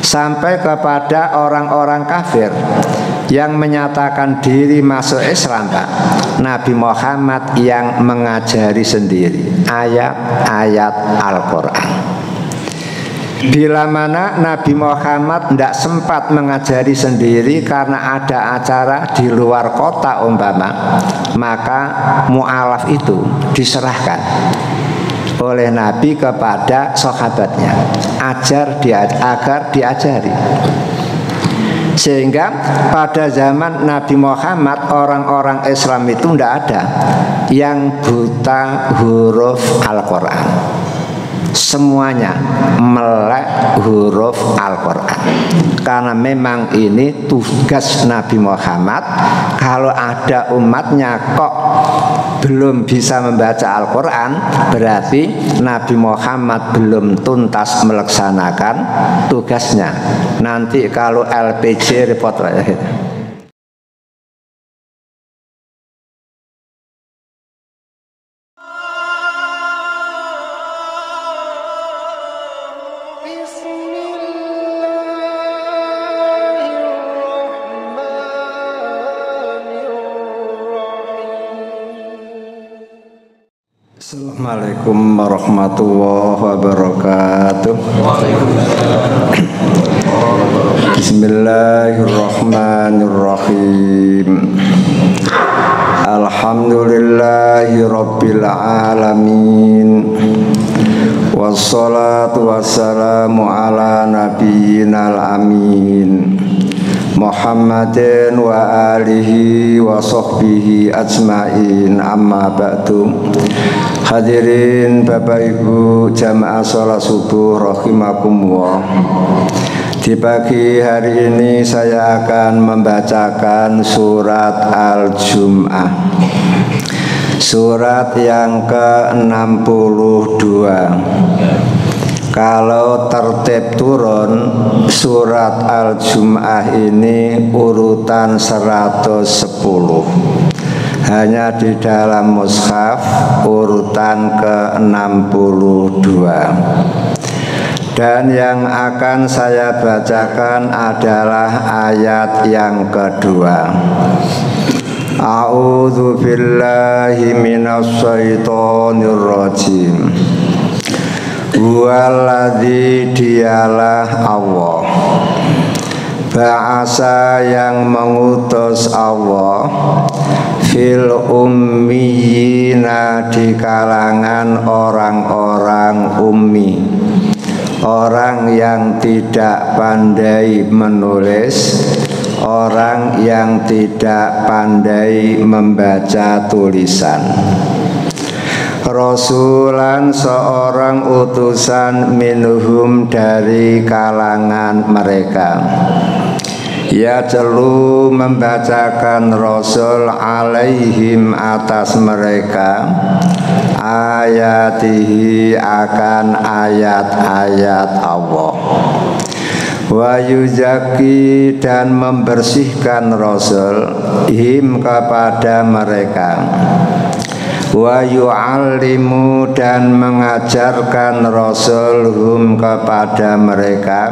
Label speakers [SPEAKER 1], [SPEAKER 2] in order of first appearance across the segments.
[SPEAKER 1] sampai kepada orang-orang kafir yang menyatakan diri masuk Islam, Pak. Nabi Muhammad yang mengajari sendiri ayat-ayat Al-Quran. Bila mana Nabi Muhammad tidak sempat mengajari sendiri karena ada acara di luar kota umpama, maka mu'alaf itu diserahkan oleh Nabi kepada sahabatnya agar diajari. Sehingga pada zaman Nabi Muhammad orang-orang Islam itu tidak ada yang buta huruf Al-Quran. Semuanya melek huruf Al-Quran. Karena memang ini tugas Nabi Muhammad. Kalau ada umatnya kok belum bisa membaca Al-Quran, berarti Nabi Muhammad belum tuntas melaksanakan tugasnya. Nanti kalau LPG repot. Assalamualaikum warahmatullahi wabarakatuh. Bismillahirrahmanirrahim. Alhamdulillahi rabbil alamin. Wassalatu wassalamu ala nabiyyinal amin Muhammadin wa alihi wa sahbihi ajma'in, amma ba'du. Hadirin Bapak Ibu jamaah sholat subuh rahimakumullah. Di pagi hari ini saya akan membacakan surat Al-Jum'ah, surat yang ke-62. Kalau tertib turun, surat Al-Jum'ah ini urutan 110. Hanya di dalam mushaf urutan ke-62. Dan yang akan saya bacakan adalah ayat yang kedua. A'udzu billahi minas syaitonir rajim. Huwaladzi, dialah Allah, ba'asa yang mengutus Allah, fil ummiyina, di kalangan orang-orang ummi, orang yang tidak pandai menulis, orang yang tidak pandai membaca tulisan. Rasulan, seorang utusan, minhum, dari kalangan mereka. Ya celu, membacakan Rasul, alaihim, atas mereka, ayatihi, akan ayat-ayat Allah. Wa yuzaki, dan membersihkan Rasul, him, kepada mereka. Wa yu'allimu, dan mengajarkan Rasul, hum, kepada mereka,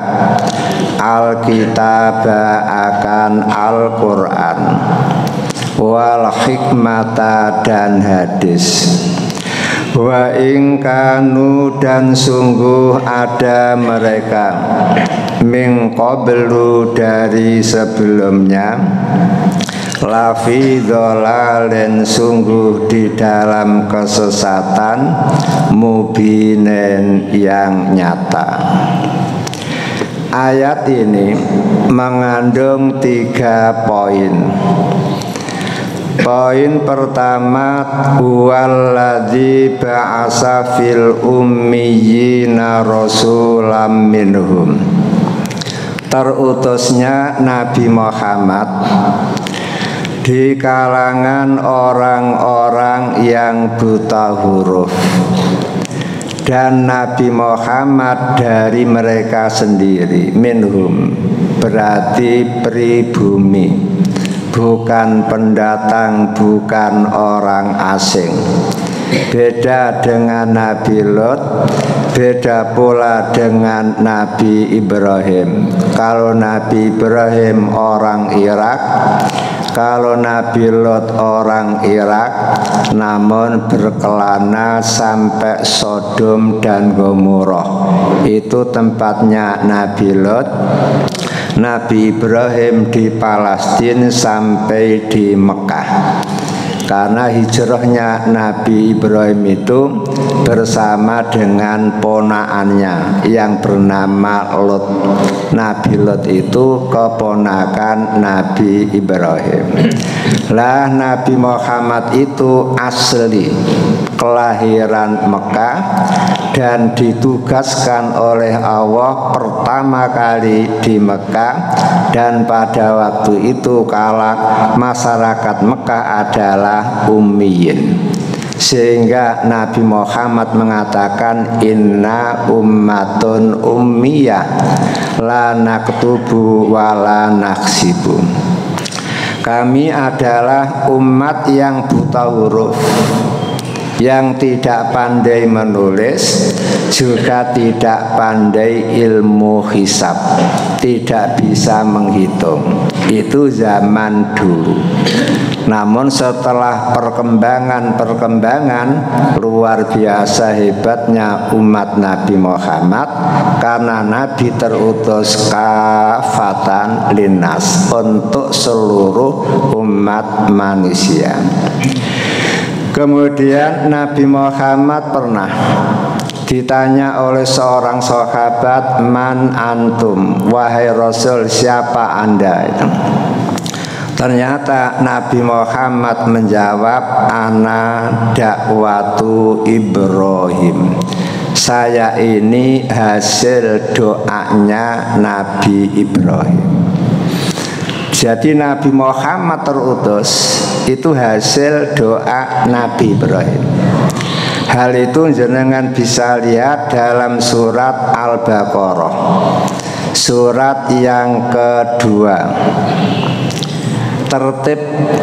[SPEAKER 1] Alkitab, akan Al-Quran, wal hikmata, dan hadis. Wa ingkanu, dan sungguh ada mereka, min qablu, dari sebelumnya, lafi dholalin, sungguh di dalam kesesatan, mubinin, yang nyata. Ayat ini mengandung 3 poin. Poin pertama, huwaladzi ba'asa fil ummiyina rasulam minhum, terutusnya Nabi Muhammad di kalangan orang-orang yang buta huruf, dan Nabi Muhammad dari mereka sendiri. Minhum berarti pribumi, bukan pendatang, bukan orang asing. Beda dengan Nabi Lot, Beda pula dengan Nabi Ibrahim. Kalau Nabi Ibrahim orang Irak, kalau Nabi Lot orang Irak, namun berkelana sampai Sodom dan Gomorrah. Itu tempatnya Nabi Lot. Nabi Ibrahim di Palestina sampai di Mekah. Karena hijrahnya Nabi Ibrahim itu bersama dengan ponakannya yang bernama Lot. Nabi Lot itu keponakan Nabi Ibrahim. Lah Nabi Muhammad itu asli kelahiran Mekah dan ditugaskan oleh Allah pertama kali di Mekah, dan pada waktu itu kala masyarakat Mekah adalah ummiyin, sehingga Nabi Muhammad mengatakan inna ummatun ummiyah la naktubu wa la naksibu. Kami adalah umat yang buta huruf, yang tidak pandai menulis, juga tidak pandai ilmu hisab, tidak bisa menghitung. Itu zaman dulu. Namun setelah perkembangan luar biasa hebatnya umat Nabi Muhammad, karena Nabi terutus kafatan linnas, untuk seluruh umat manusia. Kemudian Nabi Muhammad pernah ditanya oleh seorang sahabat, man antum, wahai Rasul, siapa anda itu? Ternyata Nabi Muhammad menjawab, ana dakwatu Ibrahim, saya ini hasil doanya Nabi Ibrahim. Jadi Nabi Muhammad terutus itu hasil doa Nabi Ibrahim. Hal itu jenengan bisa lihat dalam surat Al-Baqarah, surat yang kedua. Tertib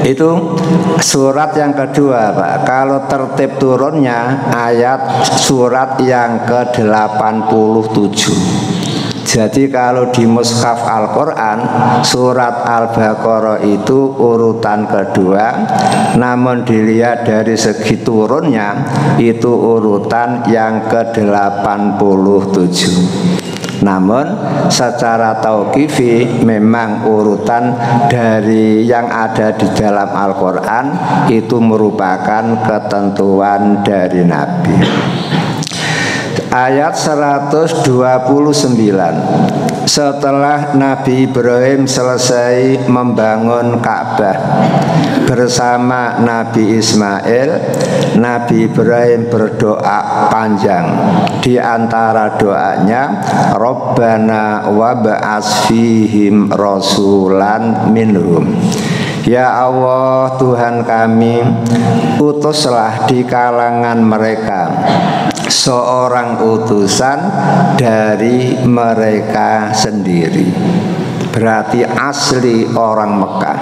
[SPEAKER 1] itu surat yang kedua, Pak. Kalau tertib turunnya ayat surat yang ke-87. Jadi kalau di mushaf Al-Quran surat Al-Baqarah itu urutan kedua, namun dilihat dari segi turunnya itu urutan yang ke-87. Namun secara tauqifi memang urutan dari yang ada di dalam Al-Quran itu merupakan ketentuan dari Nabi. Ayat 129. Setelah Nabi Ibrahim selesai membangun Ka'bah bersama Nabi Ismail, Nabi Ibrahim berdoa panjang. Di antara doanya, Rabbana wab'ats fihim rasulan minhum. Ya Allah, Tuhan kami, utuslah di kalangan mereka seorang utusan dari mereka sendiri. Berarti asli orang Mekah.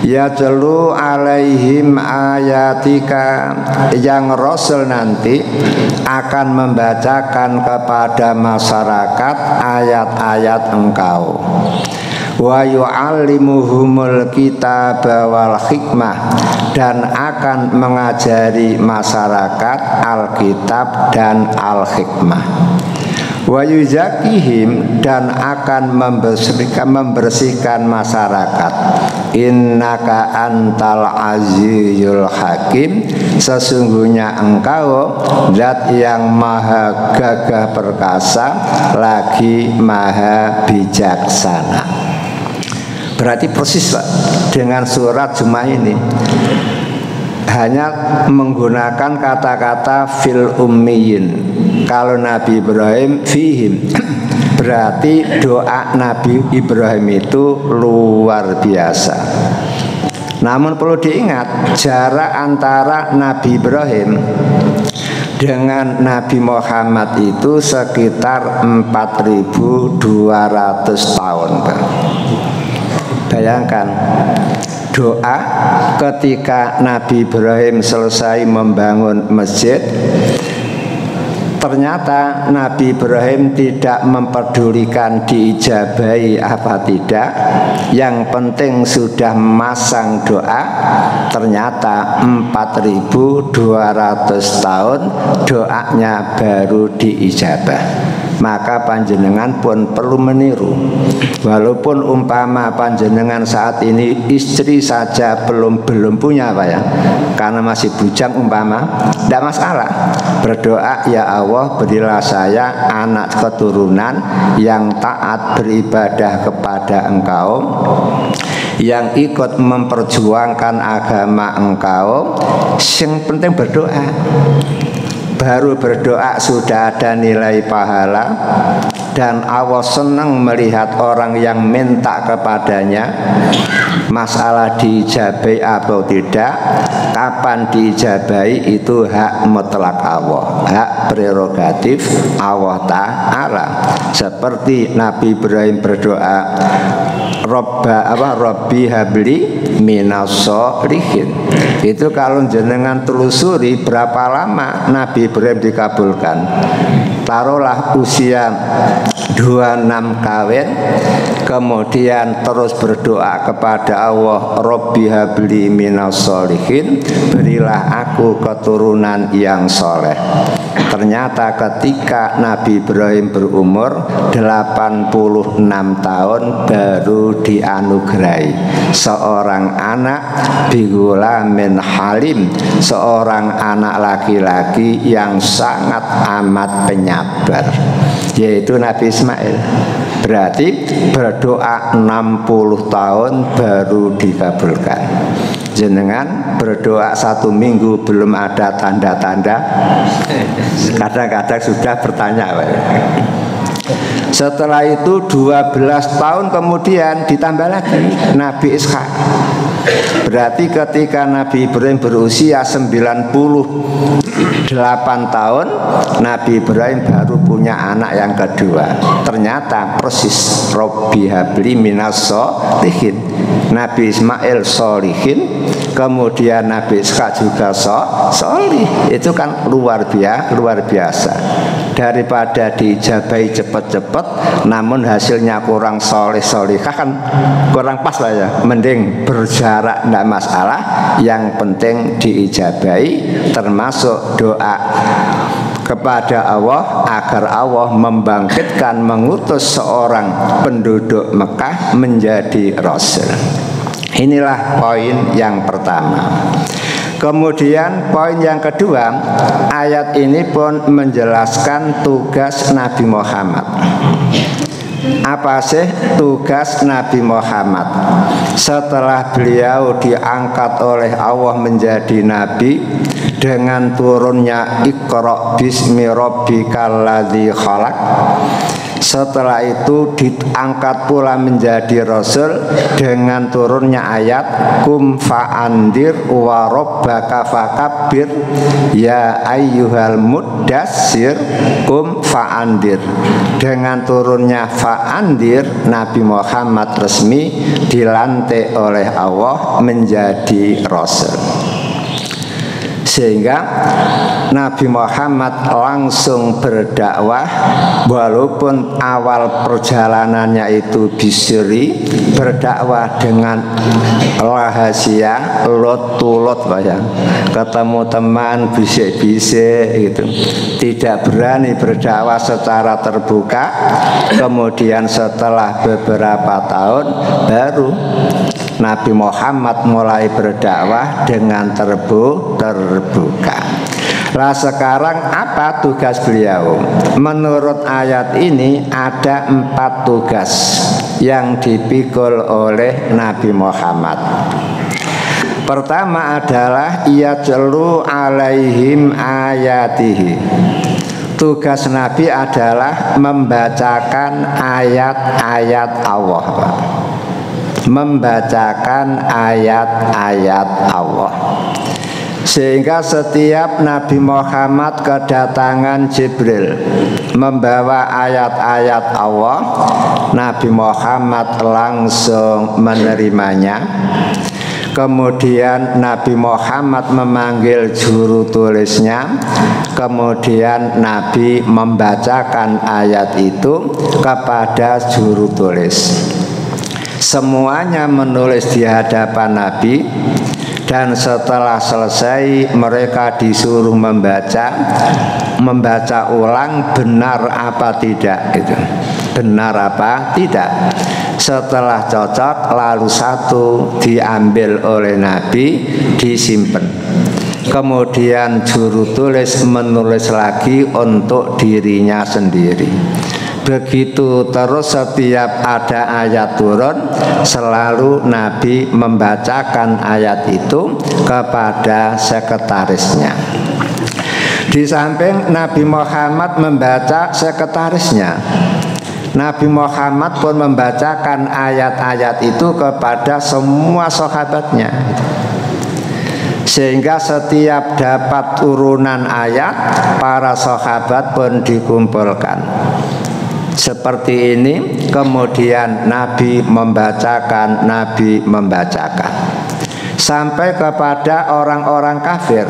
[SPEAKER 1] Ya jelu alaihim ayatika, yang Rasul nanti akan membacakan kepada masyarakat ayat-ayat engkau. Wa yu'allimuhumul kitaba wal hikmah, dan akan mengajari masyarakat Alkitab dan Al-Hikmah. Wa yuzakihim, dan akan membersihkan masyarakat. Innaka antal azizul hakim, sesungguhnya engkau zat yang maha gagah perkasa lagi maha bijaksana. Berarti persis, Pak, dengan surat Jumat ini hanya menggunakan kata-kata fil ummiyin. Kalau Nabi Ibrahim fihim, berarti doa Nabi Ibrahim itu luar biasa. Namun perlu diingat, jarak antara Nabi Ibrahim dengan Nabi Muhammad itu sekitar 4.200 tahun, Pak. Bayangkan, doa ketika Nabi Ibrahim selesai membangun masjid, Ternyata Nabi Ibrahim tidak mempedulikan diijabahi apa tidak. Yang penting sudah memasang doa. Ternyata 4200 tahun doanya baru diijabah. Maka panjenengan pun perlu meniru. Walaupun umpama panjenengan saat ini istri saja belum punya apa ya, karena masih bujang umpama, tidak masalah. Berdoa, ya Allah berilah saya anak keturunan yang taat beribadah kepada Engkau, yang ikut memperjuangkan agama Engkau. Yang penting berdoa. Baru berdoa sudah ada nilai pahala. Dan Allah senang melihat orang yang minta kepadanya. Masalah diijabai atau tidak, kapan diijabai itu hak mutlak Allah, hak prerogatif Allah Ta'ala. Seperti Nabi Ibrahim berdoa, Rabbi habli minas sholihin. Itu kalau jenengan telusuri berapa lama Nabi Ibrahim dikabulkan. Taruhlah usia 26 kawin, kemudian terus berdoa kepada Allah, Rabbi habli minas sholihin, berilah aku keturunan yang soleh. Ternyata ketika Nabi Ibrahim berumur 86 tahun baru dianugerahi seorang anak bigulamin halim, seorang anak laki-laki yang sangat amat penyabar, yaitu Nabi Ismail. Berarti berdoa 60 tahun baru dikabulkan. Jenengan berdoa 1 minggu belum ada tanda-tanda, kadang-kadang sudah bertanya. Setelah itu 12 tahun kemudian ditambah lagi Nabi Ishak. Berarti ketika Nabi Ibrahim berusia 98 tahun, Nabi Ibrahim baru punya anak yang kedua. Ternyata persis Rabbi habli minas sholihin. Nabi Ismail sholihin, kemudian Nabi Ishak juga sholih. Itu kan luar biasa. Daripada diijabahi cepat-cepat namun hasilnya kurang soleh-solihah, kan kurang pas lah ya. Mending berjarak tidak masalah, yang penting diijabahi, termasuk doa kepada Allah agar Allah membangkitkan, mengutus seorang penduduk Mekah menjadi Rasul. Inilah poin yang pertama. Kemudian poin yang kedua, ayat ini pun menjelaskan tugas Nabi Muhammad. Apa sih tugas Nabi Muhammad? Setelah beliau diangkat oleh Allah menjadi nabi dengan turunnya Iqra bismi rabbikal ladzi khalaq, setelah itu diangkat pula menjadi Rasul dengan turunnya ayat kum fa'andir wa rabbaka fakabbir ya ayyuhal muddassir kum fa'andir. Dengan turunnya fa'andir, Nabi Muhammad resmi dilantik oleh Allah menjadi Rasul. Sehingga Nabi Muhammad langsung berdakwah, walaupun awal perjalanannya itu bisri, berdakwah dengan rahasia, lot-to-lot, ketemu teman bisik-bisik gitu. Tidak berani berdakwah secara terbuka. Kemudian setelah beberapa tahun baru Nabi Muhammad mulai berdakwah dengan terbuka. Lah sekarang apa tugas beliau? Menurut ayat ini ada 4 tugas yang dipikul oleh Nabi Muhammad. Pertama adalah yatlu alaihim ayatihi. Tugas Nabi adalah membacakan ayat-ayat Allah, membacakan ayat-ayat Allah. Sehingga setiap Nabi Muhammad kedatangan Jibril membawa ayat-ayat Allah, Nabi Muhammad langsung menerimanya. Kemudian Nabi Muhammad memanggil juru tulisnya. Kemudian Nabi membacakan ayat itu kepada juru tulis. Semuanya menulis di hadapan Nabi. Dan setelah selesai mereka disuruh membaca ulang benar apa tidak gitu. Benar apa tidak. Setelah cocok lalu satu diambil oleh Nabi, disimpan. Kemudian juru tulis menulis lagi untuk dirinya sendiri. Begitu terus setiap ada ayat turun, selalu Nabi membacakan ayat itu kepada sekretarisnya. Di samping Nabi Muhammad membaca, sekretarisnya Nabi Muhammad pun membacakan ayat-ayat itu kepada semua sahabatnya. Sehingga setiap dapat turunan ayat, para sahabat pun dikumpulkan. Seperti ini, kemudian Nabi membacakan, sampai kepada orang-orang kafir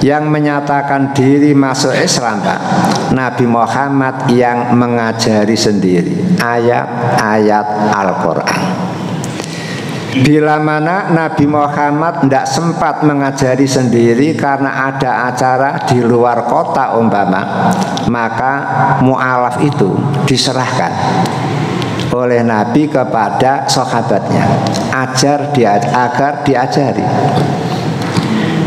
[SPEAKER 1] yang menyatakan diri masuk Islam, Pak. Nabi Muhammad yang mengajari sendiri ayat-ayat Al-Quran. Bila mana Nabi Muhammad tidak sempat mengajari sendiri karena ada acara di luar kota umpama, maka mu'alaf itu diserahkan oleh Nabi kepada sahabatnya agar diajari.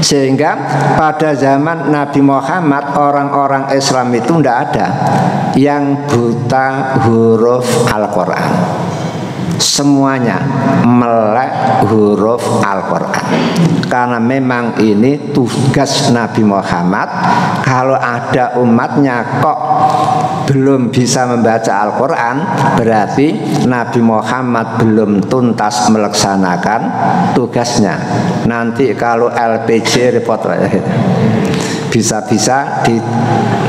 [SPEAKER 1] Sehingga pada zaman Nabi Muhammad orang-orang Islam itu tidak ada yang buta huruf Al-Quran. Semuanya melek huruf Al-Quran. Karena memang ini tugas Nabi Muhammad. Kalau ada umatnya kok belum bisa membaca Al-Quran, berarti Nabi Muhammad belum tuntas melaksanakan tugasnya. Nanti kalau LPG repot, bisa-bisa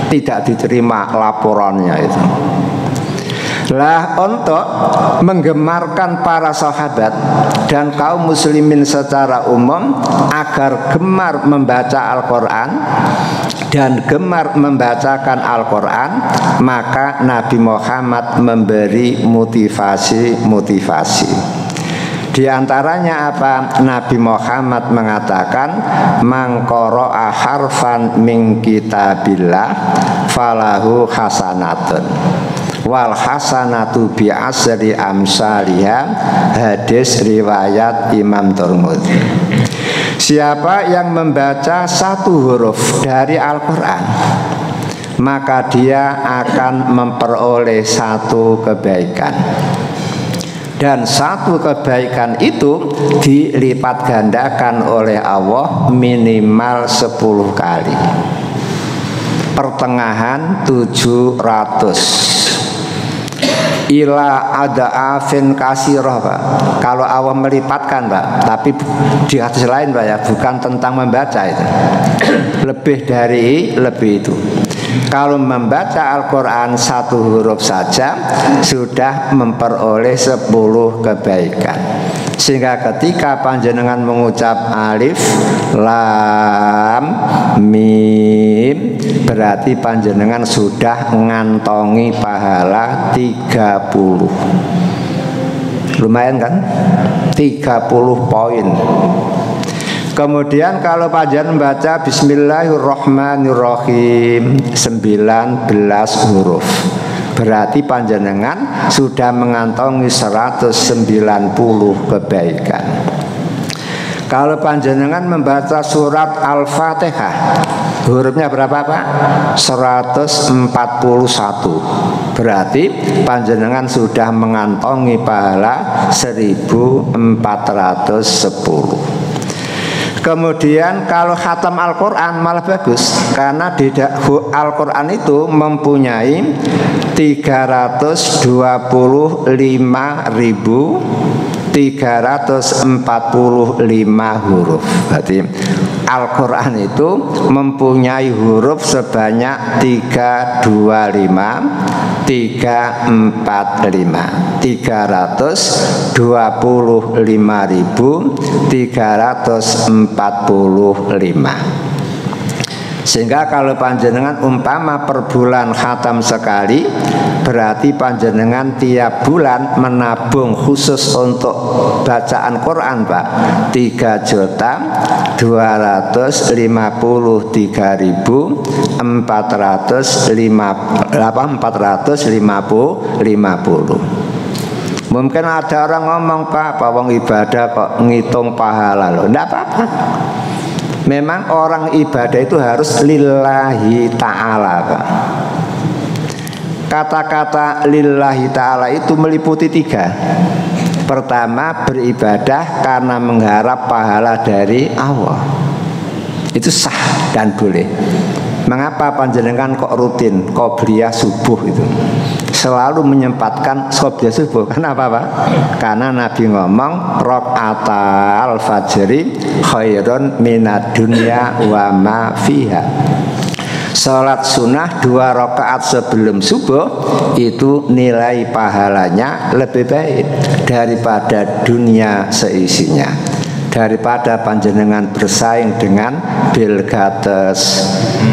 [SPEAKER 1] tidak diterima laporannya itu. Lah, untuk menggemarkan para sahabat dan kaum muslimin secara umum agar gemar membaca Al-Quran dan gemar membacakan Al-Quran, maka Nabi Muhammad memberi motivasi. Di antaranya apa? Nabi Muhammad mengatakan, "Man qara'a harfan min kitabillah falahu hasanatun wal hasanatu bi asri amsalihha." Hadis riwayat Imam Tirmidzi. Siapa yang membaca satu huruf dari Al-Quran, maka dia akan memperoleh satu kebaikan. Dan satu kebaikan itu dilipat gandakan oleh Allah minimal 10 kali. Pertengahan 700 ila ada'afin kasirah, Pak. Kalau Allah melipatkan, Pak, tapi di hadis lain, Pak, ya, bukan tentang membaca itu. Lebih itu. Kalau membaca Al-Quran satu huruf saja sudah memperoleh 10 kebaikan. Sehingga ketika panjenengan mengucap alif, lam, mim, berarti panjenengan sudah ngantongi pahala 30. Lumayan kan? 30 poin. Kemudian kalau panjenengan membaca Bismillahirrahmanirrahim 19 huruf, berarti panjenengan sudah mengantongi 190 kebaikan. Kalau panjenengan membaca surat Al-Fatihah, hurufnya berapa, Pak? 141. Berarti panjenengan sudah mengantongi pahala 1410. Kemudian kalau khatam Al-Quran malah bagus, karena di Al-Quran itu mempunyai 325.000 345 huruf. Berarti Al-Quran itu mempunyai huruf sebanyak 325 325.345. Sehingga kalau panjenengan umpama per bulan khatam sekali, berarti panjenengan tiap bulan menabung khusus untuk bacaan Quran, Pak, 3.250.450. Mungkin ada orang ngomong, Pak, wong ibadah kok ngitung pahala loh. Enggak apa-apa. Memang orang ibadah itu harus lillahi ta'ala, Pak. Kata-kata lillahi ta'ala itu meliputi 3. Pertama, beribadah karena mengharap pahala dari Allah. Itu sah dan boleh. Mengapa panjenengan kok rutin qobliyah subuh itu? Selalu menyempatkan qobliyah subuh. Kenapa, Pak? Karena Nabi ngomong raqatal fajri khairun minad dunya wa ma fiha. Salat sunnah 2 rakaat sebelum subuh itu nilai pahalanya lebih baik daripada dunia seisinya, daripada panjenengan bersaing dengan Bill Gates.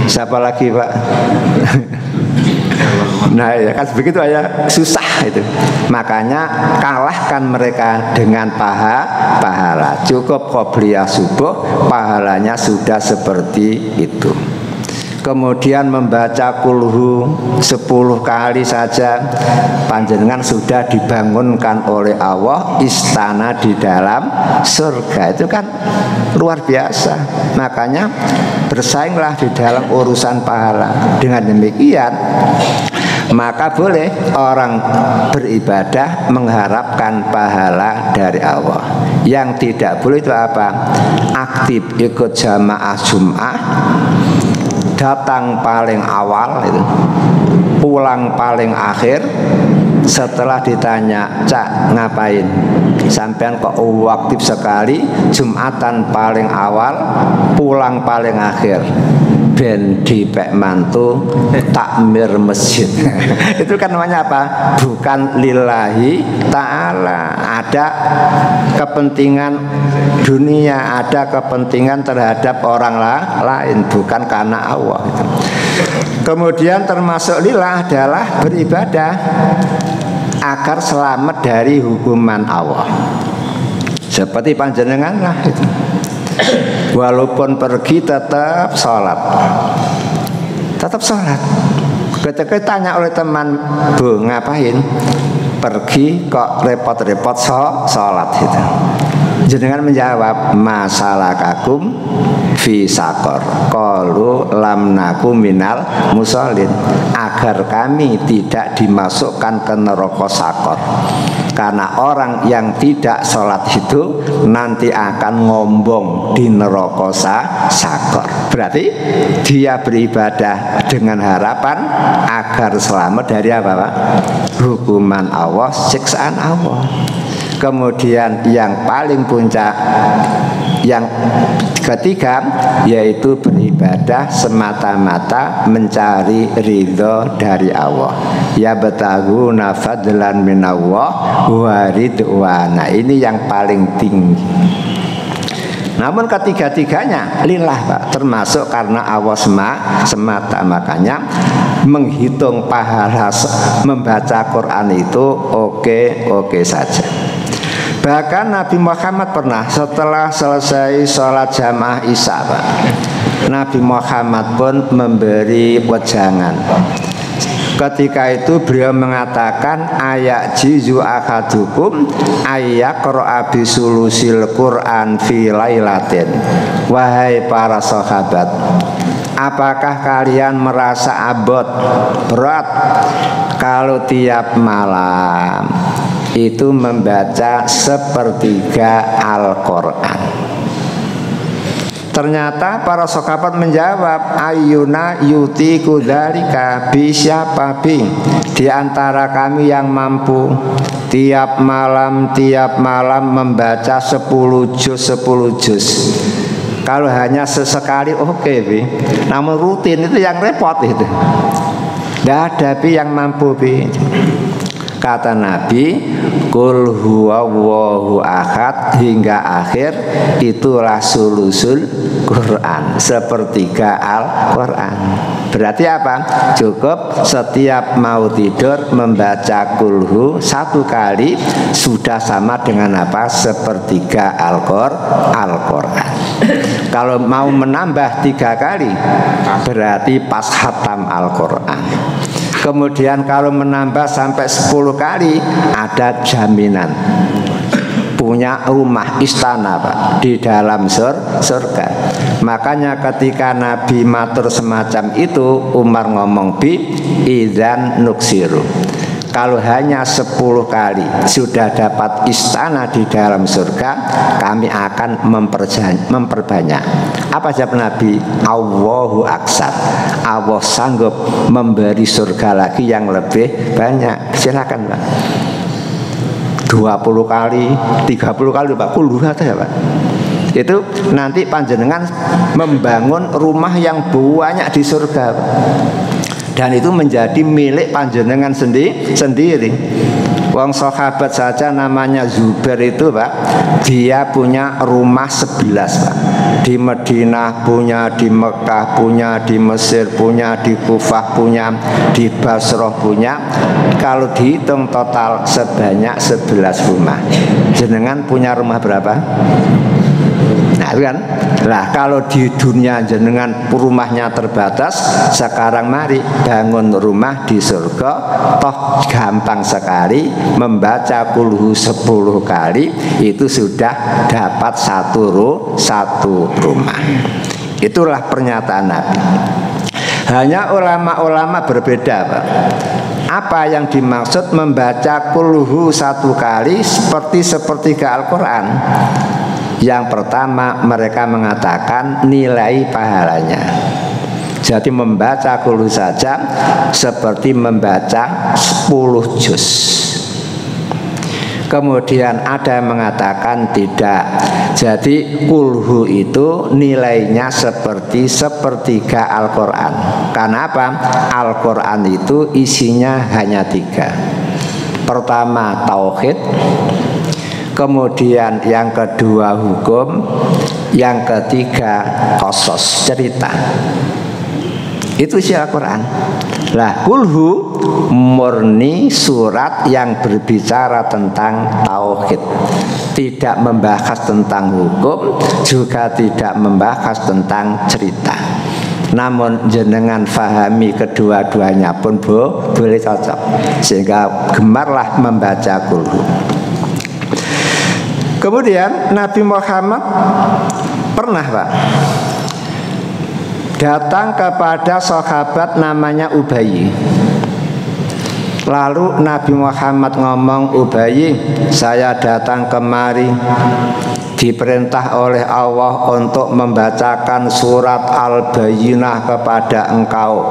[SPEAKER 1] Siapa lagi, Pak? Nah ya kan begitu aja, susah itu. Makanya kalahkan mereka dengan pahala. Cukup qobliyah subuh, pahalanya sudah seperti itu. Kemudian membaca kulhu 10 kali saja, panjenengan sudah dibangunkan oleh Allah istana di dalam surga. Itu kan luar biasa. Makanya bersainglah di dalam urusan pahala. Dengan demikian maka boleh orang beribadah mengharapkan pahala dari Allah. Yang tidak boleh itu apa? Aktif ikut jamaah Jum'ah, datang paling awal itu, pulang paling akhir. Setelah ditanya, Cak ngapain? Sampean kok aktif sekali, Jumatan paling awal, pulang paling akhir. Ben dipek mantu takmir masjid. Itu kan namanya apa? Bukan lillahi ta'ala. Ada kepentingan dunia, ada kepentingan terhadap orang lain, bukan karena Allah. Kemudian termasuk lillah adalah beribadah agar selamat dari hukuman Allah. Seperti panjenengan lah itu. Walaupun pergi tetap sholat. Tetap sholat. Ketika tanya oleh teman, Bu ngapain? Pergi kok repot-repot sholat itu. Jenengan menjawab, masalah kakum fi sakor qalu lam naku minal musallin, agar kami tidak dimasukkan ke neraka sakor. Karena orang yang tidak sholat itu nanti akan ngombong di neraka sakor. Berarti dia beribadah dengan harapan agar selamat dari apa, Pak? Hukuman Allah, siksaan Allah. Kemudian yang paling puncak, yang ketiga, yaitu beribadah semata-mata mencari ridho dari Allah. Ya betaguna fadlan minallah wa ridwana. Ini yang paling tinggi. Namun ketiga-tiganya lillah, Pak, termasuk karena Allah semata. Makanya menghitung pahala membaca Quran itu oke saja. Bahkan Nabi Muhammad pernah setelah selesai sholat jamaah Isya, Pak, Nabi Muhammad pun memberi wejangan. Ketika itu beliau mengatakan, ayak jizu akadukum ayak qira'a bisulusil Quran fi lailatin. Wahai para sahabat, apakah kalian merasa abot, berat kalau tiap malam itu membaca 1/3 Al-Quran? Ternyata para sahabat menjawab, ayyuna yuti kudzalika, bi siapa bi di antara kami yang mampu tiap malam membaca 10 juz. Kalau hanya sesekali oke, Bi. Namun rutin itu yang repot itu. Tidak ada Bi yang mampu, Bi. Kata Nabi, Qul huwallahu ahad hingga akhir, itulah sulusul Quran, sepertiga Al-Quran. Berarti apa? Cukup setiap mau tidur membaca kulhu 1 kali sudah sama dengan apa? Sepertiga Al-Quran. Kalau mau menambah 3 kali berarti pas khatam Al-Quran. Kemudian kalau menambah sampai 10 kali ada jaminan punya rumah istana Pak di dalam surga. Makanya ketika Nabi matur semacam itu, Umar ngomong bi idzan nuksiru. Kalau hanya 10 kali sudah dapat istana di dalam surga, kami akan memperbanyak. Apa jawab Nabi? Allahu aksar. Allah sanggup memberi surga lagi yang lebih banyak. Silakan Pak. 20 kali, 30 kali Pak. Kulur ya Pak. Itu nanti panjenengan membangun rumah yang banyak di surga Pak. Dan itu menjadi milik panjenengan sendiri. Wong sahabat saja namanya Zubair itu Pak, dia punya rumah 11 Pak. Di Madinah punya, di Mekah punya, di Mesir punya, di Kufah punya, di Basrah punya. Kalau dihitung total sebanyak 11 rumah. Jenengan punya rumah berapa? Nah kan, lah kalau di dunia jenengan rumahnya terbatas, sekarang mari bangun rumah di surga. Toh gampang sekali, membaca kulhu 10 kali itu sudah dapat satu rumah. Itulah pernyataan Nabi. Hanya ulama-ulama berbeda Pak. Apa yang dimaksud membaca kulhu 1 kali seperti sepertiga Al-Quran? Yang pertama mereka mengatakan nilai pahalanya. Jadi membaca kulhu saja seperti membaca 10 juz. Kemudian ada yang mengatakan tidak. Jadi kulhu itu nilainya seperti sepertiga Al-Quran. Karena apa? Al-Quran itu isinya hanya 3. Pertama tauhid, kemudian yang kedua hukum, yang ketiga qasas, cerita. Itu isi Al-Quran. Lah kulhu murni surat yang berbicara tentang tauhid, tidak membahas tentang hukum, juga tidak membahas tentang cerita. Namun jenengan fahami kedua-duanya pun boleh cocok, sehingga gemarlah membaca kulhu. Kemudian Nabi Muhammad pernah Pak datang kepada sahabat namanya Ubay. Lalu Nabi Muhammad ngomong, Ubay, saya datang kemari diperintah oleh Allah untuk membacakan surat Al-Bayyinah kepada engkau.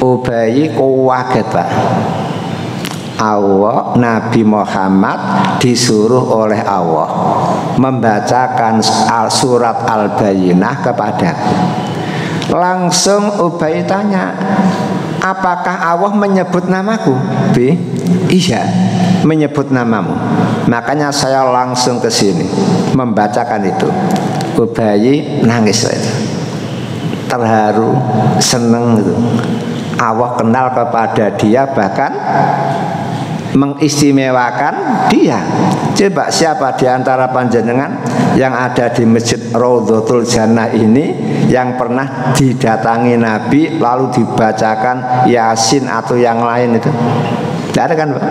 [SPEAKER 1] Ubay kaget Pak. Allah, Nabi Muhammad disuruh oleh Allah membacakan surat Al-Bayyinah kepadaku. Langsung Ubay tanya, apakah Allah menyebut namaku? Iya, menyebut namamu. Makanya saya langsung ke sini membacakan itu. Ubay nangis itu, terharu, seneng itu. Allah kenal kepada dia, bahkan mengistimewakan dia. Coba siapa di antara panjenengan yang ada di Masjid Raudhatul Jannah ini yang pernah didatangi Nabi lalu dibacakan Yasin atau yang lain itu? Tidak ada kan Pak?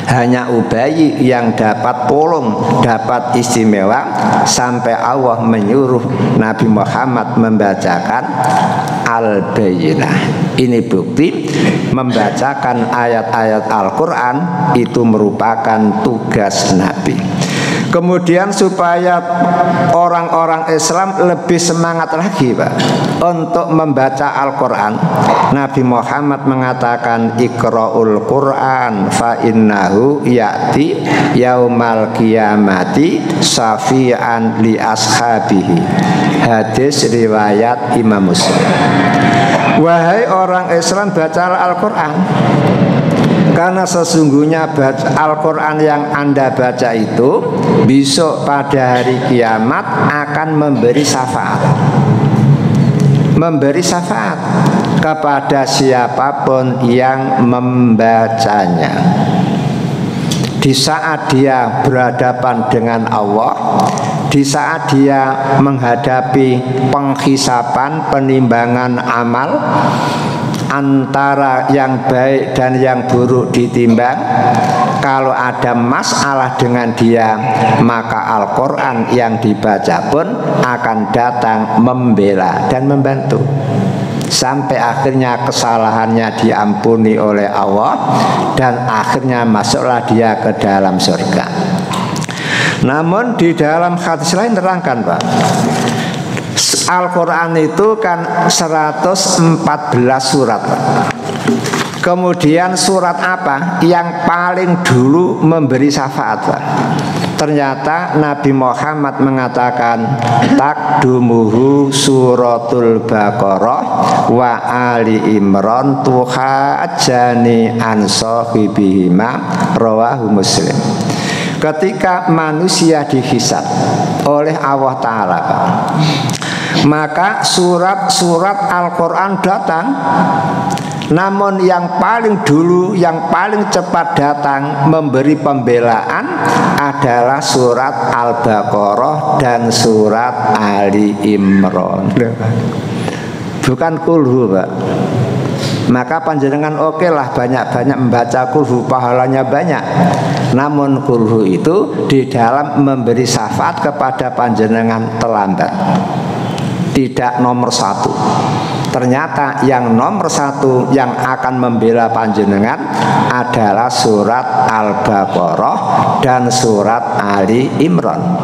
[SPEAKER 1] Hanya Ubay yang dapat tolong, dapat istimewa sampai Allah menyuruh Nabi Muhammad membacakan Al-Bayyinah. Ini bukti membacakan ayat-ayat Al-Quran itu merupakan tugas Nabi. Kemudian supaya orang-orang Islam lebih semangat lagi Pak untuk membaca Al-Quran, Nabi Muhammad mengatakan Iqra'ul Quran fa innahu ya'ti yaumal qiyamati syafi'an li ashabihi. Hadis riwayat Imam Muslim. Wahai orang Islam, bacalah Al-Quran, karena sesungguhnya Al-Quran yang Anda baca itu besok pada hari kiamat akan memberi syafaat. Memberi syafaat kepada siapapun yang membacanya. Di saat dia berhadapan dengan Allah, di saat dia menghadapi penghisapan, penimbangan amal antara yang baik dan yang buruk ditimbang, kalau ada masalah dengan dia, maka Al-Quran yang dibaca pun akan datang membela dan membantu, sampai akhirnya kesalahannya diampuni oleh Allah dan akhirnya masuklah dia ke dalam surga. Namun di dalam hadis lain terangkan Pak, Al-Quran itu kan 114 surat Pak. Kemudian surat apa yang paling dulu memberi syafaat Pak? Ternyata Nabi Muhammad mengatakan takdumuhu suratul Baqarah wa Ali Imran tuhajani an sahibihima, rawahu Muslim. Ketika manusia dihisab oleh Allah Ta'ala, maka surat-surat Al-Quran datang. Namun yang paling dulu, yang paling cepat datang memberi pembelaan adalah surat Al-Baqarah dan surat Ali Imran. Bukan kulhu Pak. Maka panjenengan oke lah banyak-banyak membaca kulhu, pahalanya banyak. Namun kulhu itu di dalam memberi syafaat kepada panjenengan terlambat, tidak nomor satu. Ternyata yang nomor satu yang akan membela panjenengan adalah surat Al-Baqarah dan surat Ali Imran.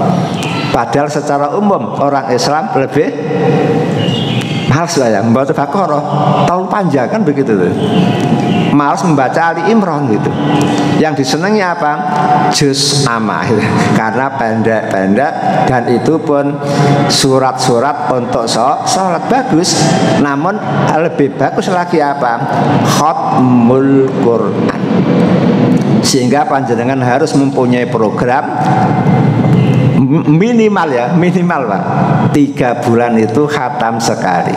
[SPEAKER 1] Padahal secara umum orang Islam lebih males ya membaca Baqarah, terlalu panjang kan begitu tuh. Malas membaca Ali Imran gitu. Yang disenangi apa? Juz amma gitu. Karena pendek-pendek dan itu pun surat-surat untuk sholat bagus. Namun lebih bagus lagi apa? Khatmul Quran. Sehingga panjenengan harus mempunyai program minimal Pak 3 bulan itu khatam sekali.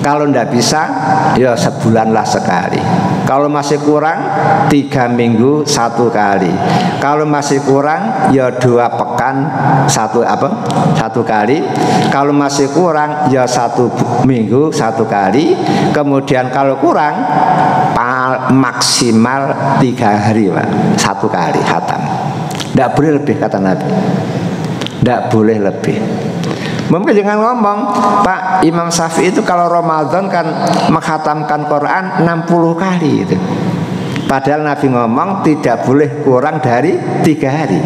[SPEAKER 1] Kalau tidak bisa ya sebulanlah sekali. Kalau masih kurang 3 minggu 1 kali. Kalau masih kurang ya 2 pekan 1 kali. Kalau masih kurang ya 1 minggu 1 kali. Kemudian kalau kurang maksimal 3 hari Pak, 1 kali khatam. Tidak boleh lebih kata Nabi. Tidak boleh lebih. Mungkin jangan ngomong Pak Imam Syafi'i itu kalau Ramadan kan menghatamkan Quran 60 kali itu. Padahal Nabi ngomong tidak boleh kurang dari 3 hari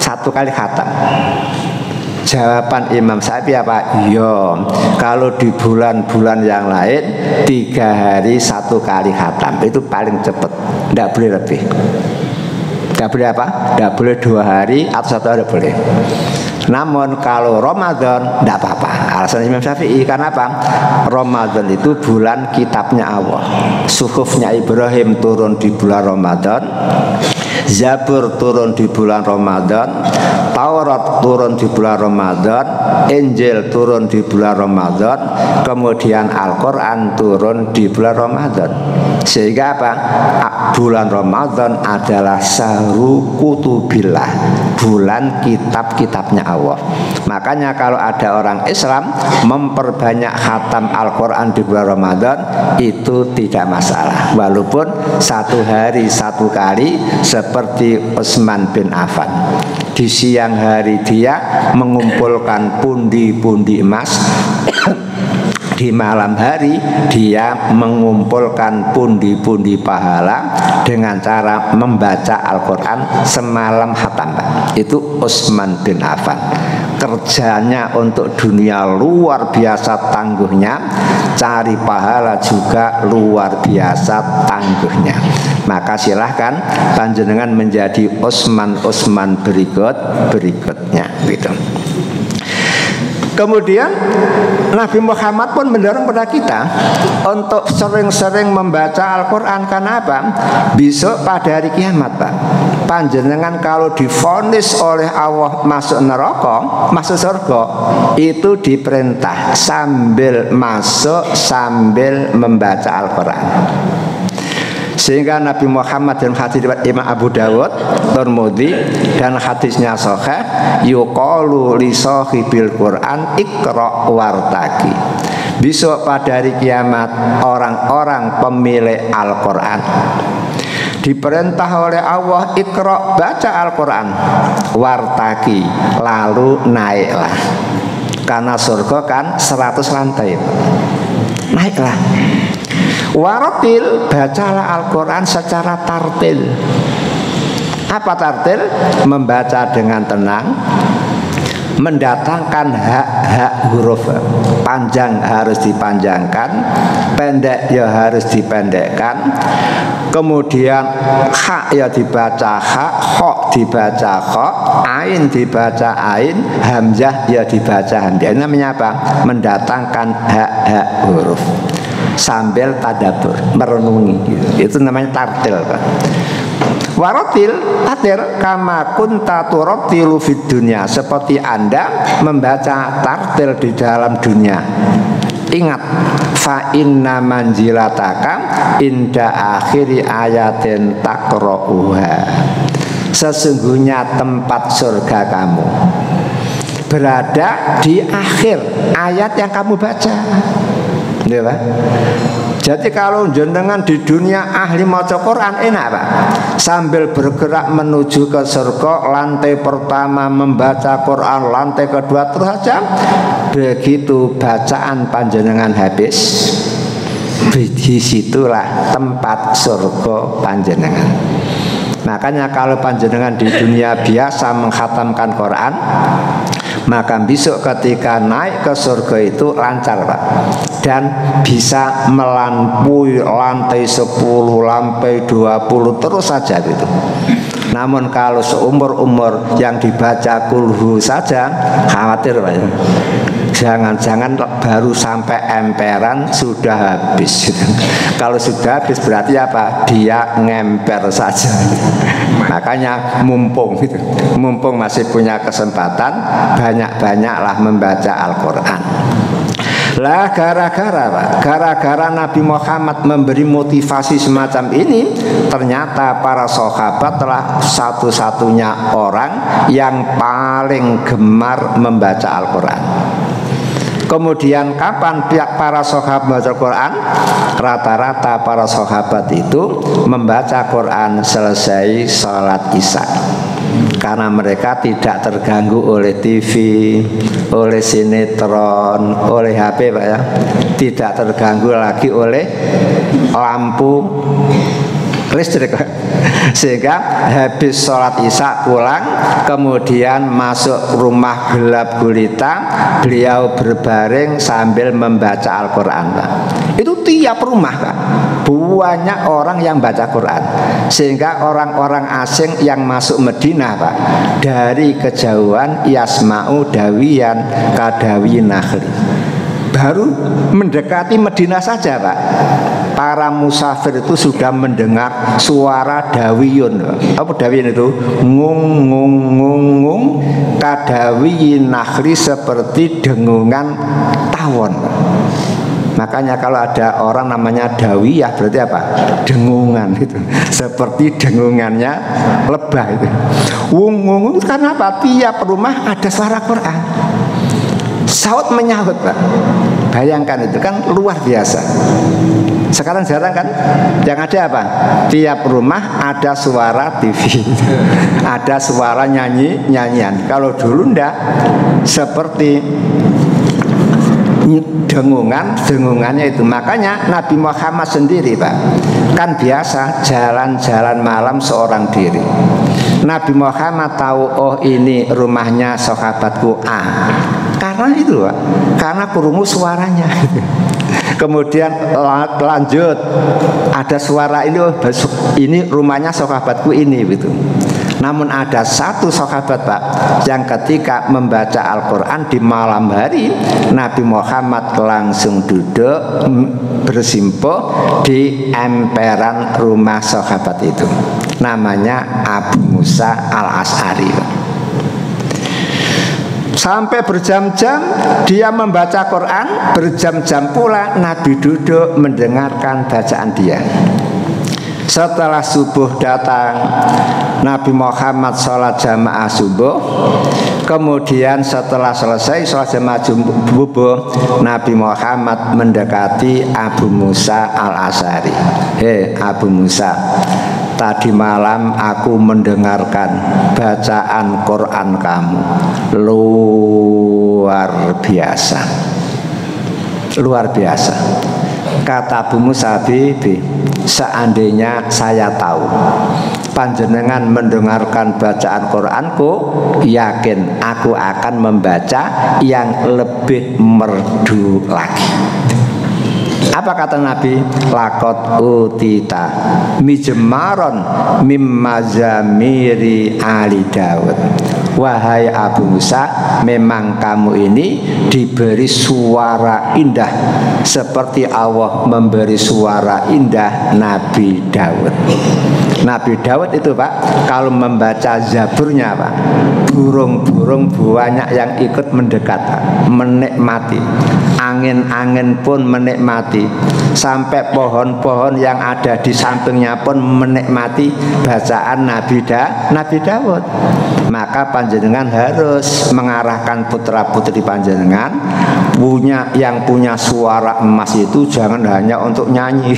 [SPEAKER 1] 1 kali khatam. Jawaban Imam Syafi'i apa? Iya, kalau di bulan-bulan yang lain 3 hari 1 kali khatam itu paling cepat. Tidak boleh lebih. Tidak boleh apa? Tidak boleh 2 hari atau 1 hari boleh. Namun kalau Ramadan tidak apa-apa. Alasan Imam Syafi'i karena apa? Ramadan itu bulan kitabnya Allah. Suhufnya Ibrahim turun di bulan Ramadan, Zabur turun di bulan Ramadan, Taurat turun di bulan Ramadan, Injil turun di bulan Ramadan, kemudian Al-Quran turun di bulan Ramadan. Sehingga apa? Bulan Ramadan adalah sahru kutubillah, bulan kitab-kitabnya Allah. Makanya kalau ada orang Islam memperbanyak khatam Al-Quran di bulan Ramadan itu tidak masalah, walaupun 1 hari 1 kali seperti Utsman bin Affan. Di siang hari dia mengumpulkan pundi-pundi emas Di malam hari dia mengumpulkan pundi-pundi pahala dengan cara membaca Al-Quran semalam khatam. Itu Utsman bin Affan. Kerjanya untuk dunia luar biasa tangguhnya, cari pahala juga luar biasa tangguhnya. Maka silahkan panjenengan menjadi Utsman berikutnya gitu. Kemudian Nabi Muhammad pun mendorong pada kita untuk sering-sering membaca Al-Quran. Karena apa? Besok pada hari kiamat, Pak, panjenengan kalau divonis oleh Allah masuk neraka, masuk surga, itu diperintah sambil masuk sambil membaca Al-Quran. Sehingga Nabi Muhammad dalam hadis Imam Abu Dawud, Tirmidzi dan hadisnya sahih, yuqalu li sahibil Quran iqra wartaqi. Besok pada hari kiamat orang-orang pemilik Al-Quran diperintah oleh Allah, iqra, baca Al-Quran, wartaqi, lalu naiklah. Karena surga kan 100 lantai, naiklah. Waratil, bacalah Al-Quran secara tartil. Apa tartil? Membaca dengan tenang, mendatangkan hak-hak huruf. Panjang harus dipanjangkan, pendek ya harus dipendekkan. Kemudian hak ya dibaca hak, kho dibaca kho, ain dibaca ain, hamzah ya dibaca hamzah. Ini namanya apa? Mendatangkan hak-hak huruf sambil tadabbur, merenungi gitu. Itu namanya tartil, Pak. Waratil, tartil kama kunta turattilu fid dunya, seperti Anda membaca tartil di dalam dunia. Ingat, fa inna manzilataka inda akhiri ayatin taqra'uha. Sesungguhnya tempat surga kamu berada di akhir ayat yang kamu baca. Ya, Pak? Jadi kalau jenengan di dunia ahli maca Quran enak, Pak. Sambil bergerak menuju ke surga, lantai pertama membaca Quran, lantai kedua terus saja. Begitu bacaan panjenengan habis, disitulah tempat surga panjenengan. Makanya kalau panjenengan di dunia biasa mengkhatamkan Quran, maka besok ketika naik ke surga itu lancar, Pak, dan bisa melampaui lantai 10, lantai 20 terus saja gitu. Namun kalau seumur-umur yang dibaca kulhu saja, khawatir, Pak. Jangan-jangan baru sampai emperan sudah habis gitu. Kalau sudah habis berarti apa? Dia ngemper saja. Makanya mumpung gitu, mumpung masih punya kesempatan, banyak-banyaklah membaca Al-Quran. Lah gara-gara, Pak, gara-gara Nabi Muhammad memberi motivasi semacam ini, ternyata para sahabat telah satu-satunya orang yang paling gemar membaca Al-Quran. Kemudian kapan pihak para sahabat membaca Quran? Rata-rata para sahabat itu membaca Quran selesai sholat isya. Karena mereka tidak terganggu oleh TV, oleh sinetron, oleh HP, Pak, ya. Tidak terganggu lagi oleh lampu listrik. Sehingga habis sholat isya pulang, kemudian masuk rumah gelap gulita, beliau berbaring sambil membaca Al-Quran, Pak. Itu tiap rumah, Pak, banyak orang yang baca Quran. Sehingga orang-orang asing yang masuk Madinah, Pak, dari kejauhan yasma'u dawiyan kadawi nakhli. Baru mendekati Madinah saja, Pak, para musafir itu sudah mendengar suara dawiyun. Apa dawiyun itu? Ngung ngung ngung ngung kadawi nakhli, seperti dengungan tawon. Makanya kalau ada orang namanya dawiyah berarti apa? Dengungan itu. Seperti dengungannya lebah itu. Wung wung itu karena apa? Tiap rumah ada suara Quran. Saut menyahut, Pak. Bayangkan itu kan luar biasa. Sekarang jarang kan? Yang ada apa? Tiap rumah ada suara TV, ada suara nyanyian. Kalau dulu ndak, seperti dengungannya itu. Makanya Nabi Muhammad sendiri Pak, kan biasa jalan-jalan malam seorang diri. Nabi Muhammad tahu, oh ini rumahnya sahabatku A, karena itu Pak, karena kurungu suaranya. Kemudian lanjut, ada suara ini, oh, ini rumahnya sahabatku ini gitu. Namun ada satu sahabat Pak, yang ketika membaca Al-Quran di malam hari, Nabi Muhammad langsung duduk bersimpuh di emperan rumah sahabat itu. Namanya Abu Musa Al-Asy'ari. Sampai berjam-jam dia membaca Quran, berjam-jam pula Nabi duduk mendengarkan bacaan dia. Setelah subuh datang, Nabi Muhammad sholat jamaah subuh. Kemudian setelah selesai sholat jamaah subuh, Nabi Muhammad mendekati Abu Musa Al-Asy'ari. Hei Abu Musa, tadi malam aku mendengarkan bacaan Quran kamu, luar biasa. Luar biasa. Kata Abu Musa, Bibi, seandainya saya tahu panjenengan mendengarkan bacaan Quranku, yakin aku akan membaca yang lebih merdu lagi. Apa kata Nabi? Lakot utita mijmaron mimmazamiri ali Daud. Wahai Abu Musa, memang kamu ini diberi suara indah seperti Allah memberi suara indah Nabi Daud. Nabi Daud itu Pak, kalau membaca Zaburnya Pak, burung-burung banyak yang ikut mendekat Pak, menikmati. Angin-angin pun menikmati. Sampai pohon-pohon yang ada di sampingnya pun menikmati bacaan Nabi Daud. Maka panjenengan harus mengarahkan putra-putri panjenengan yang punya suara emas itu jangan hanya untuk nyanyi.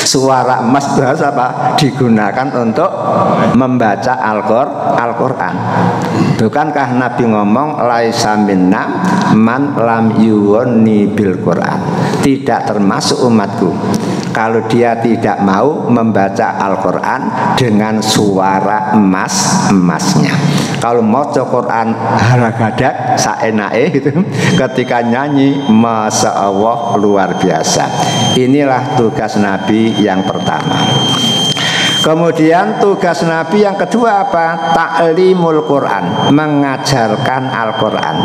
[SPEAKER 1] Suara emas bahasa apa? Digunakan untuk membaca Al-Quran. Bukankah Nabi ngomong laisa minna man lam yuwonni bil Quran, tidak termasuk umatku kalau dia tidak mau membaca Al-Quran dengan suara emasnya. Kalau mau Quran haragadak saenake gitu, ketika nyanyi Masya Allah luar biasa. Inilah tugas Nabi yang pertama. Kemudian tugas Nabi yang kedua apa? Ta'limul Quran, mengajarkan Al-Quran.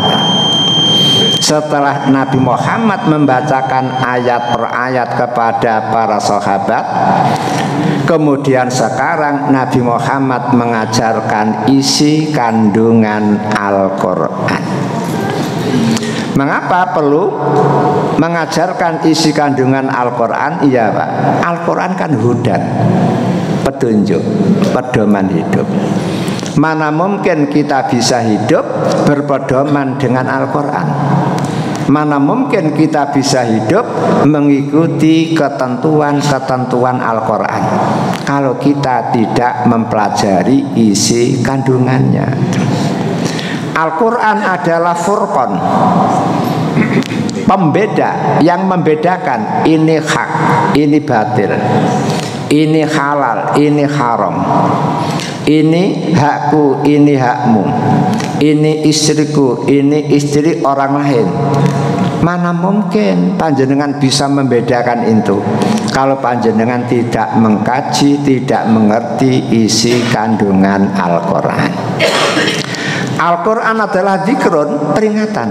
[SPEAKER 1] Setelah Nabi Muhammad membacakan ayat per ayat kepada para sahabat, kemudian sekarang Nabi Muhammad mengajarkan isi kandungan Al-Quran. Mengapa perlu mengajarkan isi kandungan Al-Quran? Iya Pak, Al-Quran kan hudan, petunjuk, pedoman hidup. Mana mungkin kita bisa hidup berpedoman dengan Al-Quran? Mana mungkin kita bisa hidup mengikuti ketentuan-ketentuan Al-Quran kalau kita tidak mempelajari isi kandungannya? Al-Quran adalah furqan, pembeda yang membedakan ini hak, ini batil, ini halal, ini haram, ini hakku, ini hakmu, ini istriku, ini istri orang lain. Mana mungkin panjenengan bisa membedakan itu kalau panjenengan tidak mengkaji, tidak mengerti isi kandungan Al-Quran. Al-Quran adalah dzikrun, peringatan.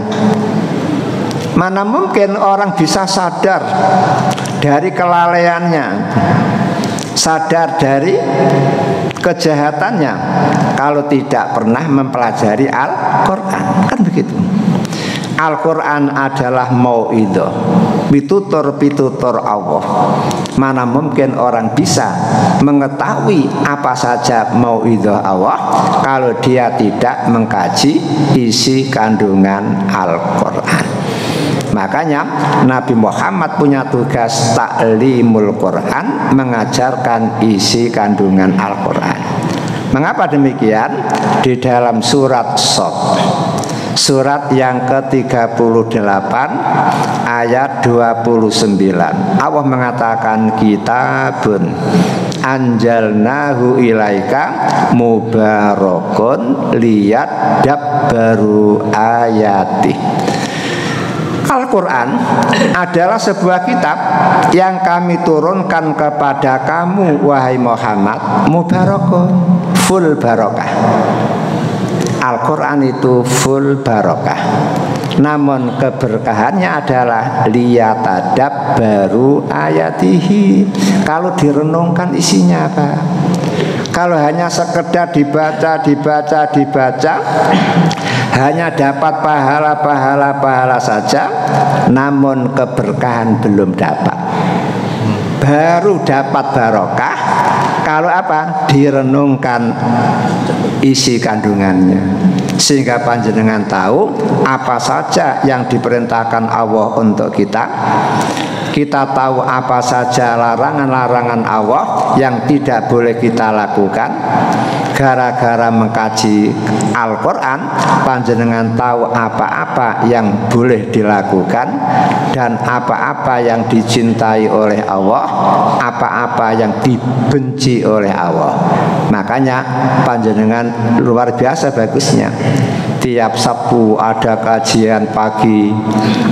[SPEAKER 1] Mana mungkin orang bisa sadar dari kelalaiannya, sadar dari kejahatannya kalau tidak pernah mempelajari Al-Quran. Kan begitu. Al-Quran adalah mau'idhah, pitutur Allah. Mana mungkin orang bisa mengetahui apa saja mau'idhah Allah kalau dia tidak mengkaji isi kandungan Al-Quran. Makanya Nabi Muhammad punya tugas ta'limul Quran, mengajarkan isi kandungan Al-Quran. Mengapa demikian? Di dalam surat Shad, Surat yang ke-38 ayat 29. Allah mengatakan kitabun anjalnahu ilaika mubarakun liyadabbaru ayati. Al-Quran adalah sebuah kitab yang kami turunkan kepada kamu wahai Muhammad, mubarakun, full barokah. Al-Quran itu full barokah. Namun keberkahannya adalah liyatadabbaru ayatihi. Kalau direnungkan isinya apa? Kalau hanya sekedar dibaca, hanya dapat pahala saja, namun keberkahan belum dapat. Baru dapat barokah kalau apa? Direnungkan isi kandungannya, sehingga panjenengan tahu apa saja yang diperintahkan Allah untuk kita. Kita tahu apa saja larangan-larangan Allah yang tidak boleh kita lakukan. Gara-gara mengkaji Al-Quran, panjenengan tahu apa-apa yang boleh dilakukan dan apa-apa yang dicintai oleh Allah, apa-apa yang dibenci oleh Allah. Makanya panjenengan luar biasa bagusnya. Tiap Sabtu ada kajian pagi,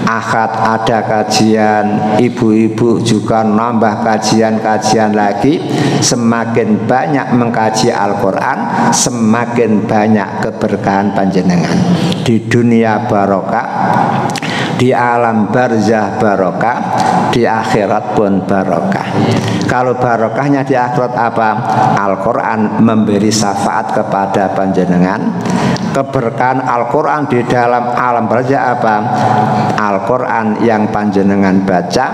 [SPEAKER 1] Ahad ada kajian, ibu-ibu juga nambah kajian-kajian lagi. Semakin banyak mengkaji Al-Quran, semakin banyak keberkahan panjenengan. Di dunia barokah, di alam barzah barokah, di akhirat pun barokah. Kalau barokahnya di akhirat apa? Al-Quran memberi syafaat kepada panjenengan. Keberkahan Al-Quran di dalam alam barzah apa? Al-Quran yang panjenengan baca,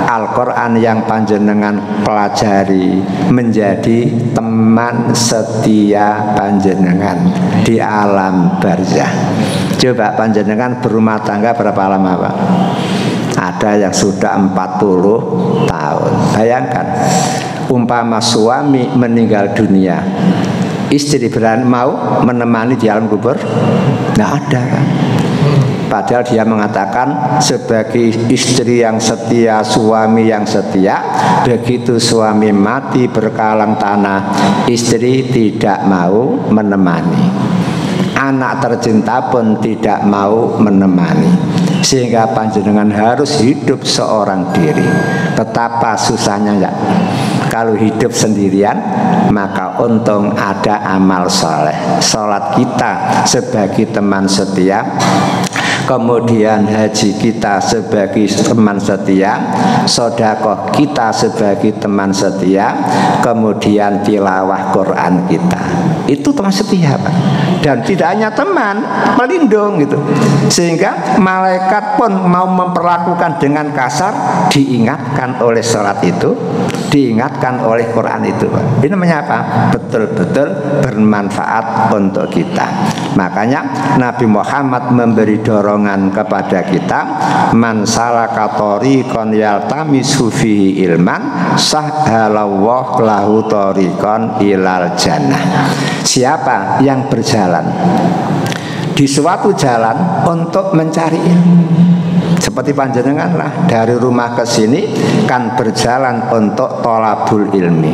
[SPEAKER 1] Al-Quran yang panjenengan pelajari menjadi teman setia panjenengan di alam barzah. Coba panjenengan berumah tangga berapa lama Pak? Ada yang sudah 40 tahun. Bayangkan, umpama suami meninggal dunia, istri berani mau menemani di alam kubur? Nggak ada kan? Padahal dia mengatakan sebagai istri yang setia, suami yang setia, begitu suami mati berkalang tanah, istri tidak mau menemani. Anak tercinta pun tidak mau menemani. Sehingga panjenengan harus hidup seorang diri. Betapa susahnya enggak? Kalau hidup sendirian, maka untung ada amal soleh. Salat kita sebagai teman setia, kemudian haji kita sebagai teman setia, sedekah kita sebagai teman setia, kemudian tilawah Quran kita. Itu teman setia Pak. Dan tidak hanya teman, pelindung gitu. Sehingga malaikat pun mau memperlakukan dengan kasar, diingatkan oleh salat itu, diingatkan oleh Quran itu Pak. Ini namanya apa? Betul-betul bermanfaat untuk kita. Makanya Nabi Muhammad memberi dorongan kepada kita, man salaka thariqan yaltamisu fihi ilman sahhalallahu lahu thariqan ilal jannah. Siapa yang berjalan di suatu jalan untuk mencari ilmu, seperti panjenengan lah dari rumah ke sini kan berjalan untuk thalabul ilmi,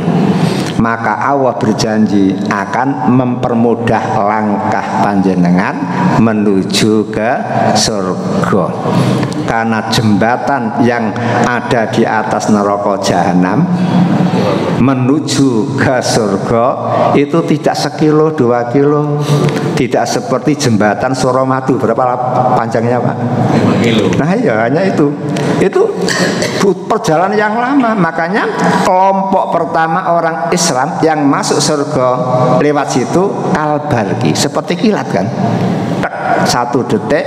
[SPEAKER 1] maka Allah berjanji akan mempermudah langkah panjenengan menuju ke surga. Karena jembatan yang ada di atas neraka jahanam menuju ke surga itu tidak 1 kilo 2 kilo, tidak seperti jembatan Suramadu. Berapa panjangnya Pak? 5 kilo. Nah ya hanya itu perjalanan yang lama. Makanya kelompok pertama orang Islam yang masuk surga lewat situ Al-Barqi, seperti kilat kan, 1 detik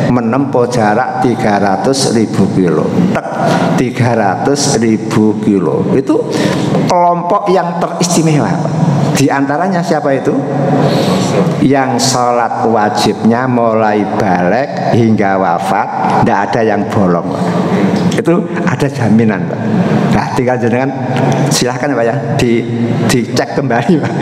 [SPEAKER 1] menempuh jarak 300.000 kilo. 300.000 kilo. Itu kelompok yang teristimewa. Di antaranya siapa itu? Yang sholat wajibnya mulai balik hingga wafat, tidak ada yang bolong. Itu ada jaminan Pak. Nah, tinggal jenengan silahkan Pak ya, dicek kembali Pak.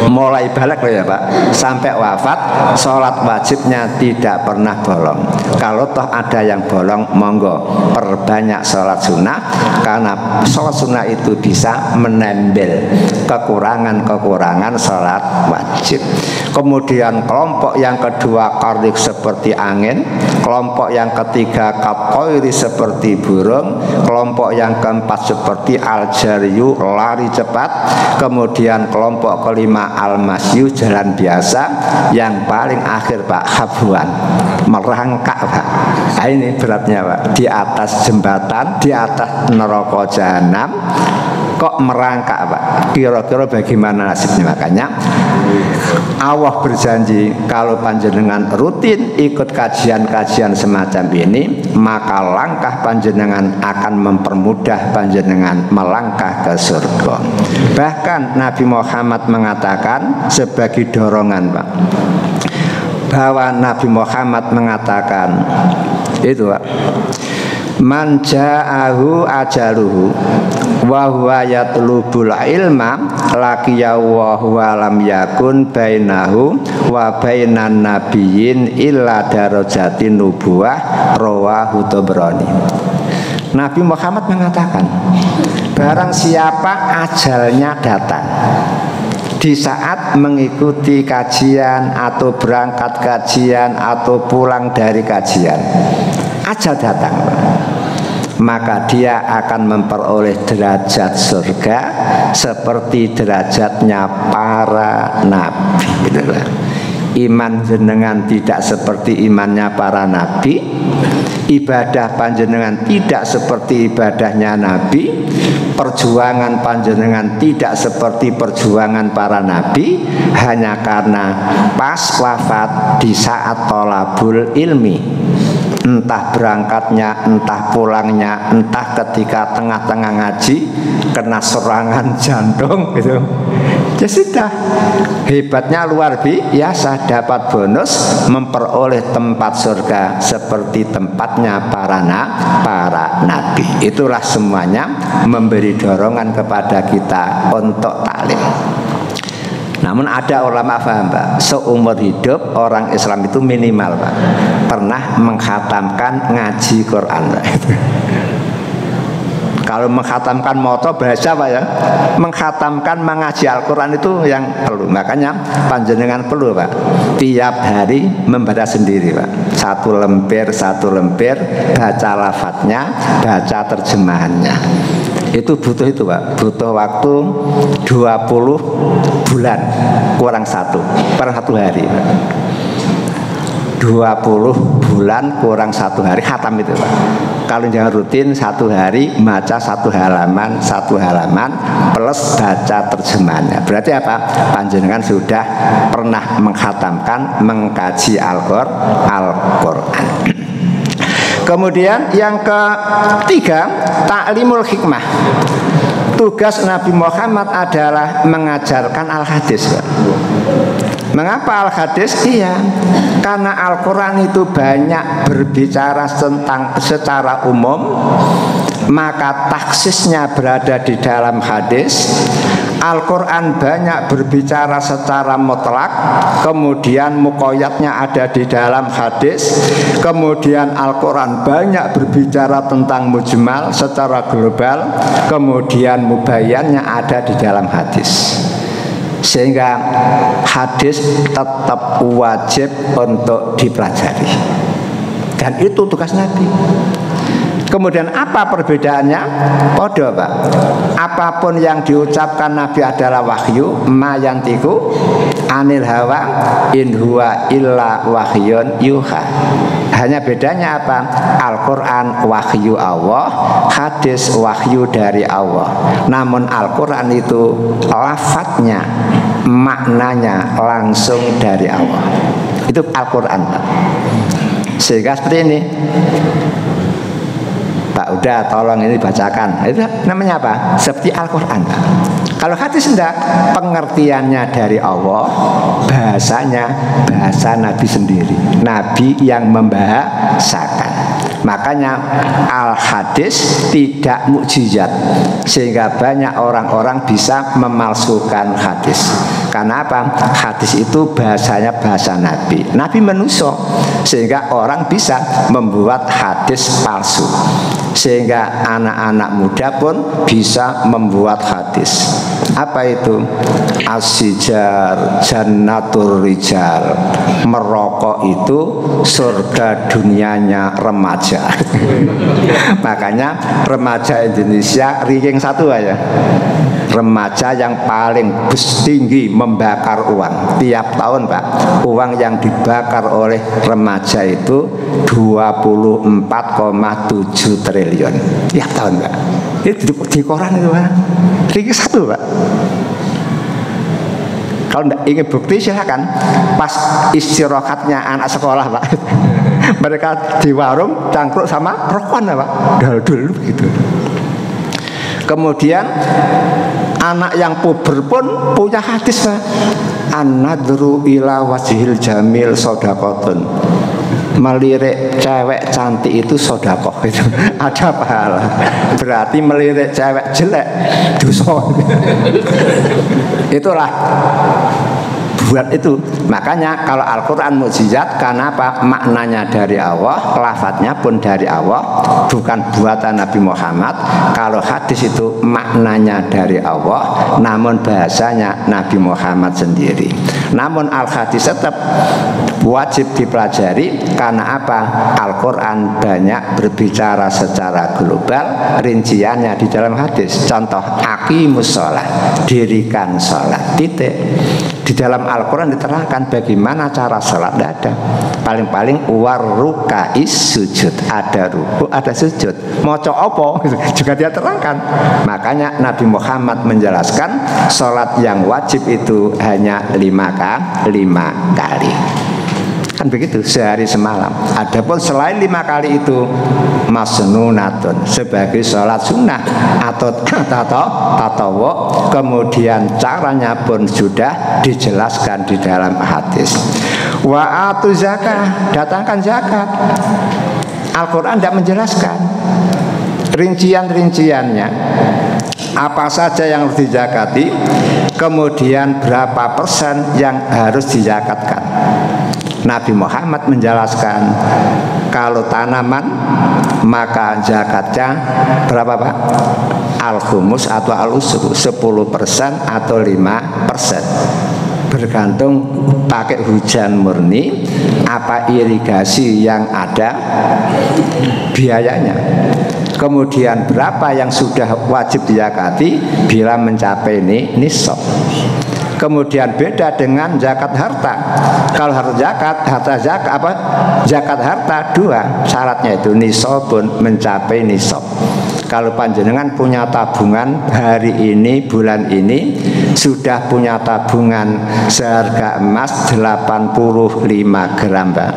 [SPEAKER 1] Mulai balik loh ya Pak, sampai wafat sholat wajibnya tidak pernah bolong. Kalau toh ada yang bolong, monggo perbanyak sholat sunnah, karena sholat sunnah itu bisa menempel kekurangan sholat wajib. Kemudian kelompok yang kedua qardik seperti angin, kelompok yang ketiga kapoiri seperti burung, kelompok yang keempat seperti al-jariyu lari cepat, kemudian kelompok kelima al-masyu jalan biasa, yang paling akhir Pak habwan merangkak Pak. Nah, ini beratnya Pak, di atas jembatan, di atas neraka jahanam kok merangkak Pak. Kira-kira bagaimana nasibnya? Makanya Allah berjanji kalau panjenengan rutin ikut kajian-kajian semacam ini, maka langkah panjenengan akan mempermudah panjenengan melangkah ke surga. Bahkan Nabi Muhammad mengatakan sebagai dorongan Pak, bahwa Nabi Muhammad mengatakan itu Pak, man ja'ahu ajaluhu wa huwa yatlubul ilma laqiya wa huwa lam yakun bainahu wa bainan nabiyyin illa darajatin nubuwah rawahu Tabrani. Nabi Muhammad mengatakan, barang siapa ajalnya datang di saat mengikuti kajian atau berangkat kajian atau pulang dari kajian, ajal datang, maka dia akan memperoleh derajat surga seperti derajatnya para nabi. Itulah. Iman jenengan tidak seperti imannya para nabi, ibadah panjenengan tidak seperti ibadahnya nabi, perjuangan panjenengan tidak seperti perjuangan para nabi, hanya karena pas wafat di saat thalabul ilmi, entah berangkatnya, entah pulangnya, entah ketika tengah-tengah ngaji kena serangan jantung gitu. Ya sudah, hebatnya luar biasa, dapat bonus memperoleh tempat surga seperti tempatnya para nabi. Itulah semuanya memberi dorongan kepada kita untuk taklim. Namun ada ulama paham Pak, seumur hidup orang Islam itu minimal Pak pernah mengkhatamkan ngaji Quran Pak. Kalau mengkhatamkan moto bahasa Pak ya, mengkhatamkan mengaji Al-Quran itu yang perlu. Makanya panjenengan perlu Pak tiap hari membaca sendiri Pak, satu lembar baca lafadznya, baca terjemahannya. Itu butuh itu Pak, butuh waktu 20 bulan kurang satu hari Pak. 20 bulan kurang 1 hari khatam itu Pak. Kalau jangan rutin 1 hari baca 1 halaman plus baca terjemahannya, berarti apa? Panjenengan sudah pernah mengkhatamkan, mengkaji Al-Quran. Kemudian yang ketiga, ta'limul hikmah. Tugas Nabi Muhammad adalah mengajarkan al-hadis Pak. Mengapa al-hadis? Iya, karena Al-Quran itu banyak berbicara tentang secara umum, maka taksisnya berada di dalam hadis. Al-Quran banyak berbicara secara mutlak, kemudian muqayyadnya ada di dalam hadis. Kemudian Al-Quran banyak berbicara tentang mujmal secara global, kemudian mubayyannya ada di dalam hadis. Sehingga hadis tetap wajib untuk dipelajari, dan itu tugas Nabi. Kemudian apa perbedaannya? Podo Pak, apapun yang diucapkan Nabi adalah wahyu, ma yantiku anil hawa in huwa illa wahyun yuha. Hanya bedanya apa? Al-Quran wahyu Allah, hadis wahyu dari Allah. Namun Al-Quran itu lafadznya, maknanya langsung dari Allah. Itu Al-Quran Pak. Sehingga seperti ini Pak, udah tolong ini bacakan. Itu namanya apa? Seperti Al-Quran Pak. Kalau hadis enggak, pengertiannya dari Allah, bahasanya bahasa Nabi sendiri, Nabi yang membahasakan. Makanya al-hadis tidak mukjizat, sehingga banyak orang-orang bisa memalsukan hadis. Karena apa? Hadis itu bahasanya bahasa Nabi. Nabi manusia, sehingga orang bisa membuat hadis palsu. Sehingga anak-anak muda pun bisa membuat hadis. Apa itu? As-sijar jannatur rijal. Merokok itu surga dunianya remaja. Makanya remaja Indonesia ranking 1 aja. Remaja yang paling tinggi membakar uang tiap tahun, Pak. Uang yang dibakar oleh remaja itu 24,7 triliun tiap tahun, Pak. Itu di koran itu, Pak. Ranking 1, Pak. Kalau tidak ingin bukti silakan pas istirahatnya anak sekolah, Pak. Mereka di warung cangkruk sama rokokan, Pak. Dulu gitu. Kemudian anak yang puber pun punya hadis, Pak. An-nadru ila wajhil jamil sodakotun. Melirik cewek cantik itu sodakoh, itu ada pahala. Berarti melirik cewek jelek dosa. Itulah buat itu. Makanya kalau Al-Quran mukjizat, karena apa? Maknanya dari Allah, lafadznya pun dari Allah, bukan buatan Nabi Muhammad. Kalau hadis itu maknanya dari Allah, namun bahasanya Nabi Muhammad sendiri. Namun al-hadis tetap wajib dipelajari. Karena apa? Al-Quran banyak berbicara secara global, rinciannya di dalam hadis. Contoh, aqimus sholat, dirikan sholat, titik. Di dalam Al-Quran diterangkan bagaimana cara sholat, tidak ada. Paling-paling warrukais sujud, ada ruku, ada sujud. Moco opo juga dia terangkan. Makanya Nabi Muhammad menjelaskan sholat yang wajib itu hanya 5 kali. Kan begitu, sehari semalam. Adapun selain 5 kali itu masnunatun, sebagai sholat sunnah atau tatawu. Kemudian caranya pun sudah dijelaskan di dalam hadis. Wa atu zakah, datangkan zakat. Al-Quran tidak menjelaskan rincian-rinciannya, apa saja yang harus dizakati, kemudian berapa persen yang harus dizakatkan. Nabi Muhammad menjelaskan kalau tanaman maka zakatnya berapa, Pak? Al-khumus atau al-usru, 10% atau 5%. Bergantung pakai hujan murni apa irigasi yang ada biayanya. Kemudian berapa yang sudah wajib dizakati bila mencapai nisab. Kemudian beda dengan zakat harta. Kalau harta zakat harta 2 syaratnya itu nisabun, mencapai nisab. Kalau panjenengan punya tabungan hari ini, bulan ini sudah punya tabungan seharga emas 85 gram, Pak.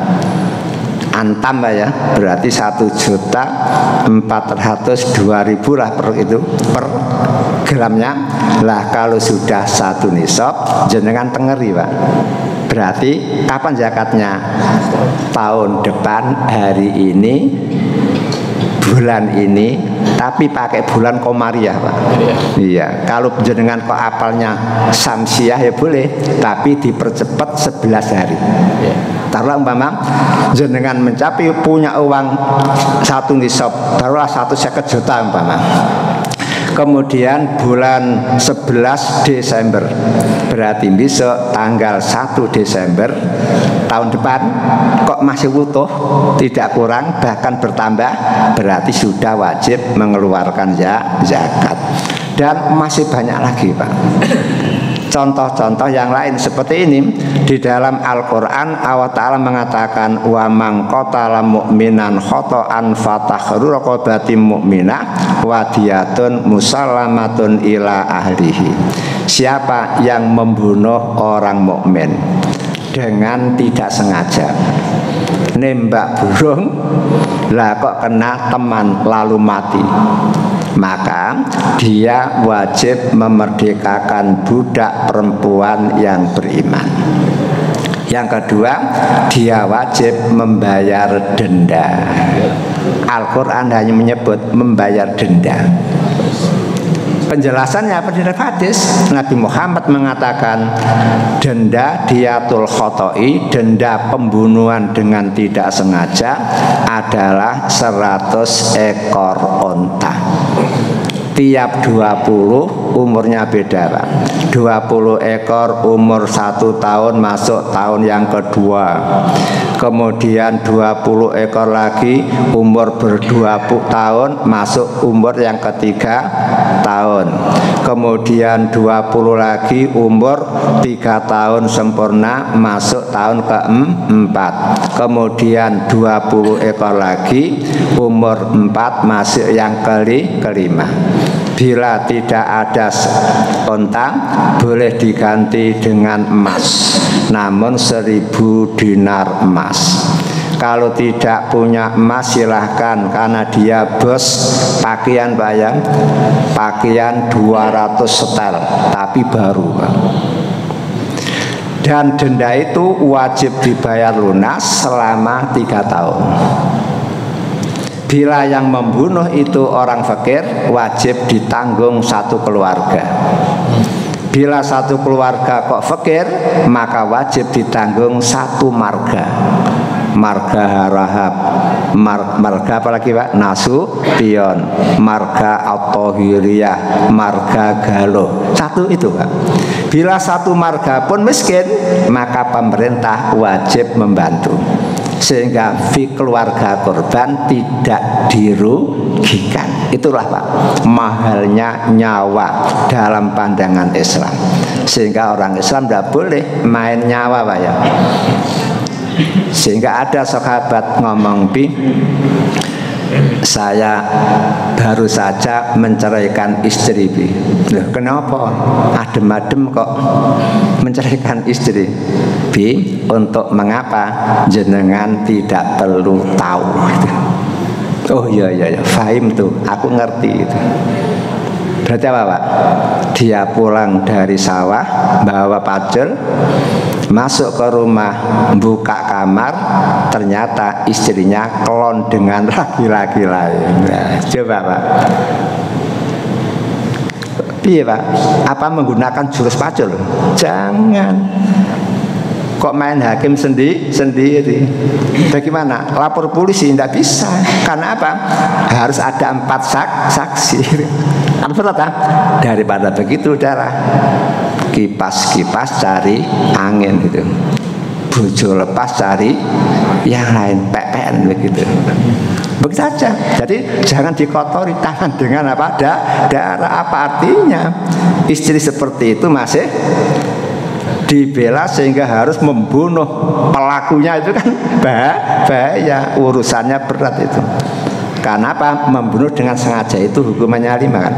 [SPEAKER 1] Antam, Pak, ya, berarti 1.402.000 lah per gramnya. Lah kalau sudah 1 nisab jenengan tengeri, Pak. Berarti kapan zakatnya? Tahun depan, hari ini, bulan ini, tapi pakai bulan komariah, Pak. Iya. Kalau jenengan kok apalnya samsiah ya boleh, tapi dipercepat 11 hari. Taruhlah umpama jenengan mencapai punya uang 1 nisab, taruhlah 1,50 juta umpama. Kemudian bulan 11 Desember, berarti besok tanggal 1 Desember tahun depan kok masih utuh, tidak kurang, bahkan bertambah, berarti sudah wajib mengeluarkan zakat. Dan masih banyak lagi, Pak. Contoh-contoh yang lain seperti ini di dalam Al-Quran. Allah Ta'ala mengatakan wa man qatala mu'minan khata'an fatahru raqabatin mu'minah wadiyatun musallamatun ila ahlihi. Siapa yang membunuh orang mukmin dengan tidak sengaja, nembak burung lah kok kena teman lalu mati, maka dia wajib memerdekakan budak perempuan yang beriman. Yang kedua, dia wajib membayar denda. Al-Quran hanya menyebut membayar denda. Penjelasannya apa di hadis? Nabi Muhammad mengatakan denda diatul khotoi, denda pembunuhan dengan tidak sengaja adalah 100 ekor onta. Tiap 20 umurnya beda, Pak. 20 ekor umur 1 tahun masuk tahun yang kedua. Kemudian 20 ekor lagi umur ber-20 tahun masuk umur yang ketiga tahun. Kemudian 20 lagi umur 3 tahun sempurna masuk tahun keempat. Kemudian 20 ekor lagi umur 4 masuk yang kelima. Bila tidak ada onta, boleh diganti dengan emas, namun 1000 dinar emas. Kalau tidak punya emas silahkan, karena dia bos pakaian, bayang pakaian 200 setel tapi baru, Pak. Dan denda itu wajib dibayar lunas selama 3 tahun. Bila yang membunuh itu orang fakir, wajib ditanggung satu keluarga. Bila satu keluarga kok fakir, maka wajib ditanggung satu marga. Marga Harahap, marga apa lagi, Pak? Nasution, marga At-Tahiriyah, marga Galuh. Satu itu, Pak. Bila satu marga pun miskin, maka pemerintah wajib membantu, sehingga keluarga korban tidak dirugikan. Itulah, Pak, mahalnya nyawa dalam pandangan Islam. Sehingga orang Islam tidak boleh main nyawa, Pak, ya. Sehingga ada sahabat ngomong, Bi, saya baru saja menceraikan istri, Bi. Loh, kenapa? Adem-adem kok menceraikan istri, Bi. Untuk mengapa? Jenengan tidak perlu tahu. Oh iya, fahim tuh, aku ngerti itu. Berarti apa, Pak? Dia pulang dari sawah, bawa pacul, masuk ke rumah, buka kamar, ternyata istrinya klon dengan laki-laki lain. Nah, coba, Pak. Iya, Pak. Apa menggunakan jurus pacul? Jangan. Kok main hakim sendiri? Bagaimana? Lapor polisi? Tidak bisa. Karena apa? Harus ada 4 saksi. Apa? Daripada begitu, darah kipas cari angin gitu, bojo lepas cari yang lain, PPN begitu. Begitu saja. Jadi jangan dikotori tangan dengan apa? Darah. Apa artinya? Istri seperti itu masih dibela sehingga harus membunuh pelakunya, itu kan bahaya, urusannya berat itu. Karena apa? Membunuh dengan sengaja itu hukumannya 5 kan.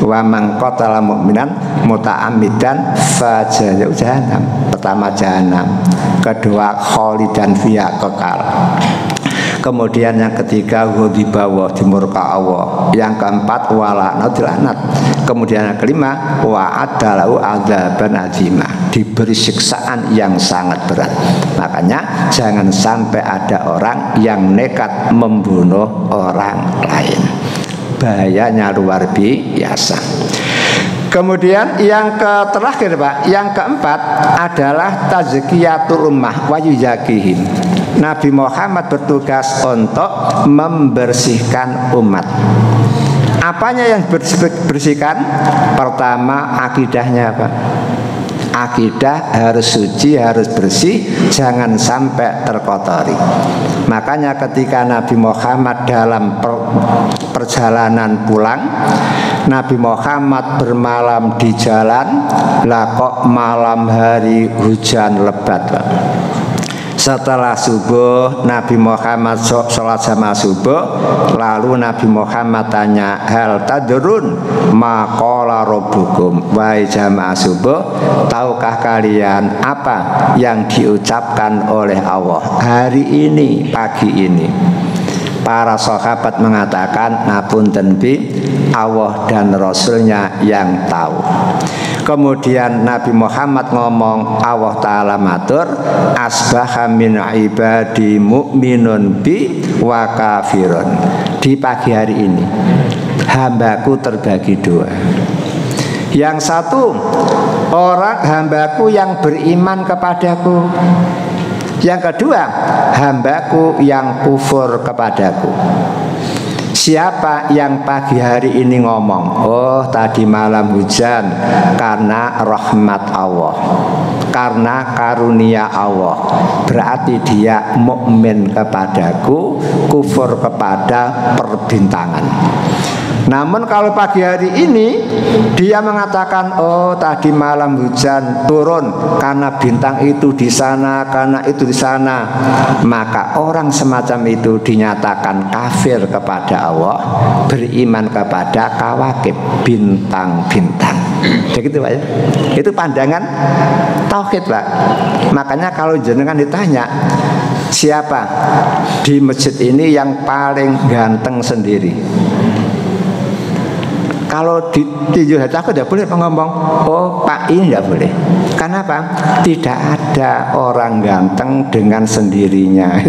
[SPEAKER 1] Wa man qatala mu'minan muta'ammidan fajazaa'uhu jahannam. Pertama jahanam, kedua khalidan fiha, kekal. Kemudian yang ketiga ghadibawa, dimurka Allah. Yang keempat wala'nat. Kemudian yang kelima wa'adalahu adzaban azimah, diberi siksaan yang sangat berat. Makanya jangan sampai ada orang yang nekat membunuh orang lain. Bahayanya luar biasa. Kemudian yang terakhir, Pak, yang keempat adalah tazkiyatul ummah wa yuzakihim. Nabi Muhammad bertugas untuk membersihkan umat. Apanya yang bersihkan? Pertama, akidahnya, Pak. Akidah harus suci, harus bersih, jangan sampai terkotori. Makanya ketika Nabi Muhammad dalam perjalanan pulang, Nabi Muhammad bermalam di jalan, lah kok malam hari hujan lebat, Pak. Setelah subuh, Nabi Muhammad sholat sama subuh. Lalu Nabi Muhammad tanya, hal tadrun ma qala rabbukum. Wahai jamaah subuh, tahukah kalian apa yang diucapkan oleh Allah hari ini, pagi ini? Para sahabat mengatakan, ngapunten bi, Allah dan Rasulnya yang tahu. Kemudian Nabi Muhammad ngomong, Allah Ta'ala matur, asbaha min ibadi mu'minun bi wa kafirun. Di pagi hari ini hambaku terbagi dua. Yang satu, orang hambaku yang beriman kepadaku. Yang kedua, hambaku yang kufur kepadaku. Siapa yang pagi hari ini ngomong, oh tadi malam hujan karena rahmat Allah, karena karunia Allah, berarti dia mukmin kepadaku, kufur kepada perbintangan. Namun kalau pagi hari ini dia mengatakan, oh tadi malam hujan turun karena bintang itu di sana, karena itu di sana, maka orang semacam itu dinyatakan kafir kepada Allah, beriman kepada kawakib, bintang-bintang. Begitu Pak ya. Itu pandangan tauhid Pak. Makanya kalau jenengan ditanya, siapa di masjid ini yang paling ganteng sendiri? Kalau ditinjau hati aku tidak boleh ngomong, oh Pak ini tidak boleh. Kenapa? Tidak ada orang ganteng dengan sendirinya.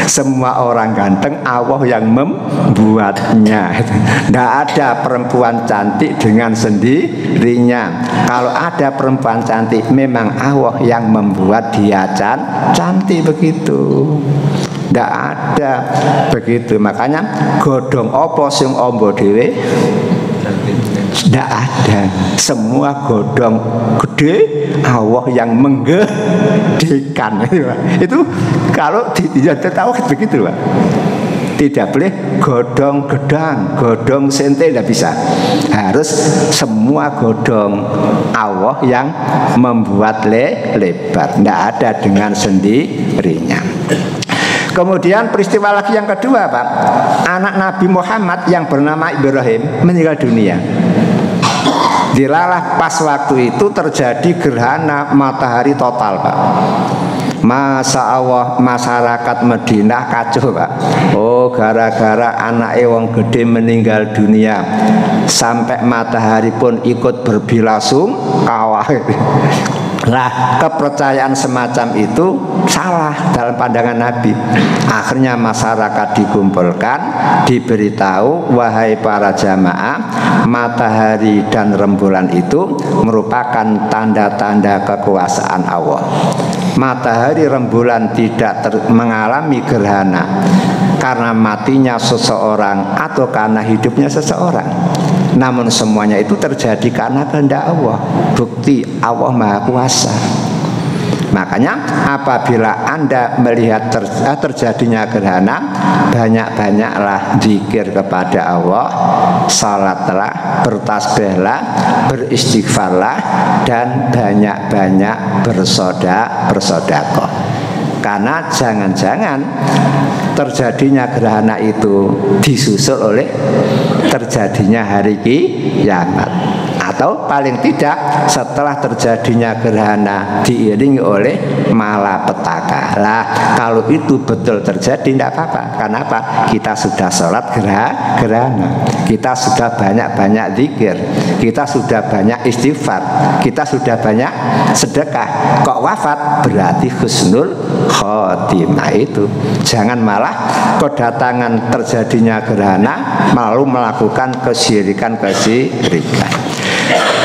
[SPEAKER 1] Semua orang ganteng Allah yang membuatnya. Tidak ada perempuan cantik dengan sendirinya. Kalau ada perempuan cantik, memang Allah yang membuat dia cantik begitu. Tidak ada begitu. Makanya godhong apa sing ombo dhewe? Tidak ada. Semua godhong gede Allah yang menggedekan. Itu kalau tidak tahu begitu Pak. Tidak boleh godhong gedang, godhong sente, tidak bisa. Harus semua godhong Allah yang membuat lebar. Tidak ada dengan sendirinya. Kemudian peristiwa lagi yang kedua Pak, anak Nabi Muhammad yang bernama Ibrahim meninggal dunia. Dilalah pas waktu itu terjadi gerhana matahari total Pak. Masa Allah masyarakat Madinah kacau Pak. Oh gara-gara anak wong gede meninggal dunia, sampai matahari pun ikut berbilasung kawah. Lah kepercayaan semacam itu salah dalam pandangan Nabi. Akhirnya masyarakat dikumpulkan, diberitahu, wahai para jamaah, matahari dan rembulan itu merupakan tanda-tanda kekuasaan Allah. Matahari rembulan tidak mengalami gerhana karena matinya seseorang atau karena hidupnya seseorang. Namun semuanya itu terjadi karena kehendak Allah. Bukti Allah Maha Kuasa. Makanya apabila Anda melihat terjadinya gerhana, banyak-banyaklah zikir kepada Allah, salatlah, bertasbihlah, beristighfarlah, dan banyak-banyak bersedekah. Karena jangan-jangan terjadinya gerhana itu disusul oleh terjadinya hari kiamat, atau paling tidak setelah terjadinya gerhana diiringi oleh malapetaka. Lah kalau itu betul terjadi tidak apa-apa. Kenapa? Kita sudah sholat gerhana, kita sudah banyak-banyak zikir, kita sudah banyak istighfar, kita sudah banyak sedekah. Kok wafat? Berarti husnul khotimah. Itu jangan malah kedatangan terjadinya gerhana lalu melakukan kesyirikan.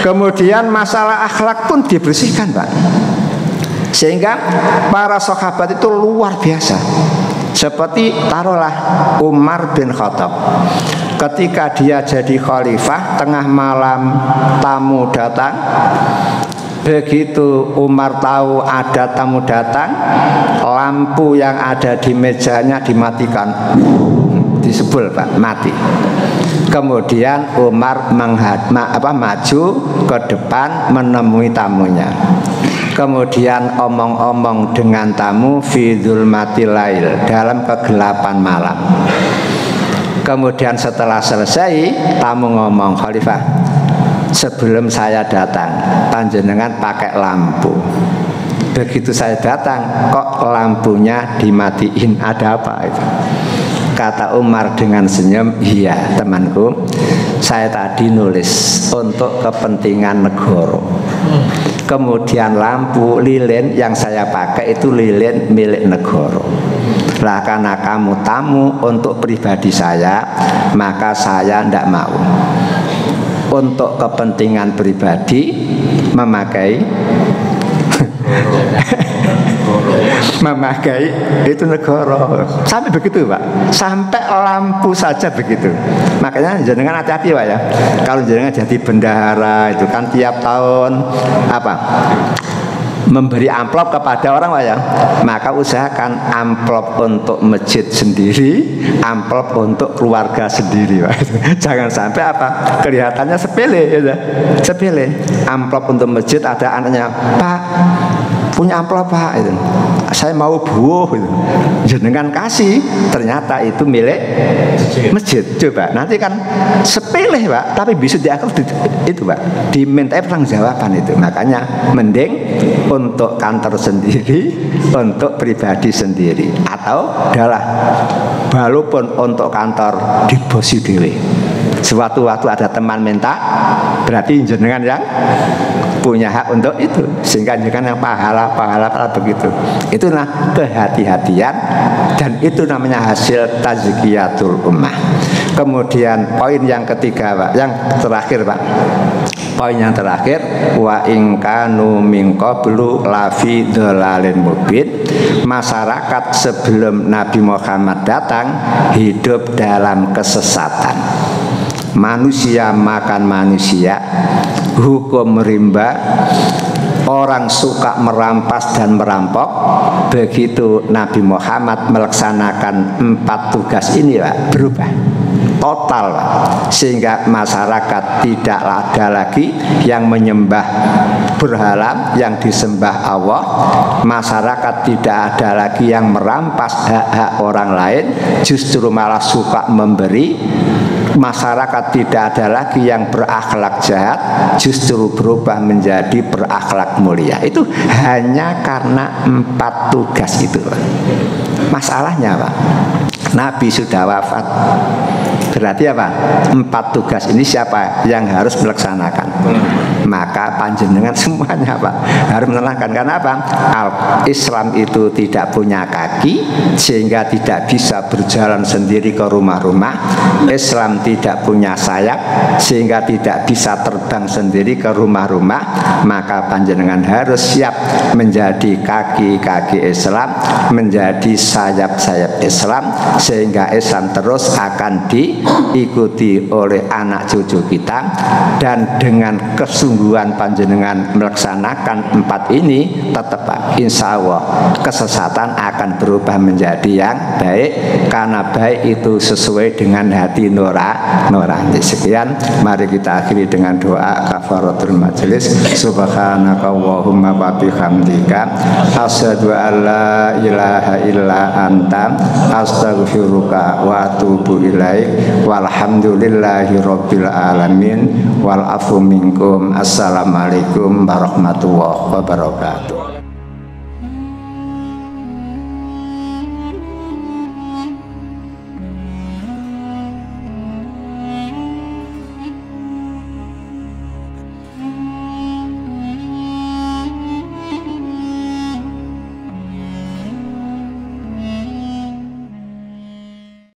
[SPEAKER 1] Kemudian masalah akhlak pun dibersihkan Pak, sehingga para sahabat itu luar biasa. Seperti taruhlah Umar bin Khattab, ketika dia jadi khalifah, tengah malam tamu datang. Begitu Umar tahu ada tamu datang, lampu yang ada di mejanya dimatikan, disebul Pak, mati. Kemudian Umar maju ke depan menemui tamunya. Kemudian omong-omong dengan tamu fi dzulmatil lail, dalam kegelapan malam. Kemudian setelah selesai, tamu ngomong, Khalifah, sebelum saya datang, panjenengan pakai lampu. Begitu saya datang, kok lampunya dimatiin, ada apa itu? Kata Umar dengan senyum, iya temanku, saya tadi nulis untuk kepentingan negara. Kemudian lampu lilin yang saya pakai itu lilin milik negara. Lah karena kamu tamu untuk pribadi saya, maka saya tidak mau untuk kepentingan pribadi memakai itu negara. Sampai begitu Pak, sampai lampu saja begitu. Makanya jenengan hati-hati Pak ya. Kalau jenengan jadi bendahara itu kan tiap tahun memberi amplop kepada orang Pak ya, maka usahakan amplop untuk masjid sendiri, amplop untuk keluarga sendiri Pak. Jangan sampai kelihatannya sepele ya, sepele. Amplop untuk masjid, ada anaknya, Pak punya amplop Pak, itu saya mau buuh itu. Jenengan kasih, ternyata itu milik masjid. Coba nanti kan sepele Pak, tapi bisa diatur itu Pak, diminta pertanggungjawaban itu. Makanya mending untuk kantor sendiri, untuk pribadi sendiri, atau adalah walaupun untuk kantor dibosi dewe. Suatu waktu ada teman minta, berarti jenengan yang punya hak untuk itu, sehingga jenengan yang pahala begitu. Itulah kehati-hatian, dan itu namanya hasil tazkiyatul ummah. Kemudian poin yang ketiga Pak, yang terakhir Pak. Poin yang terakhir, wa in kanu min qablu lafi dhalalin mubin. Masyarakat sebelum Nabi Muhammad datang hidup dalam kesesatan. Manusia makan manusia, hukum rimba, orang suka merampas dan merampok. Begitu Nabi Muhammad melaksanakan 4 tugas ini Pak, berubah total Pak. Sehingga masyarakat tidak ada lagi yang menyembah berhala, yang disembah Allah. Masyarakat tidak ada lagi yang merampas hak-hak orang lain, justru malah suka memberi. Masyarakat tidak ada lagi yang berakhlak jahat, justru berubah menjadi berakhlak mulia. Itu hanya karena 4 tugas itu. Masalahnya Pak, Nabi sudah wafat. Berarti apa? 4 tugas ini siapa yang harus melaksanakan? Maka panjenengan semuanya Pak harus melaksanakan. Karena apa? Islam itu tidak punya kaki, sehingga tidak bisa berjalan sendiri ke rumah-rumah. Islam tidak punya sayap, sehingga tidak bisa terbang sendiri ke rumah-rumah. Maka panjenengan harus siap menjadi kaki-kaki Islam, menjadi sayap-sayap Islam, sehingga Islam terus akan diikuti oleh anak cucu kita. Dan dengan kesungguhan panjenengan melaksanakan 4 ini, tetap insya Allah kesesatan akan berubah menjadi yang baik, karena baik itu sesuai dengan hati nurani. Sekian, mari kita akhiri dengan doa kafaratul majelis. Subhanakallahumma wa bihamdika asyhadu an la ilaha illa anta astaghfiruka wa atubu ilaik. Walhamdulillahi rabbil alamin. Wal afu minkum. Assalamualaikum warahmatullahi wabarakatuh.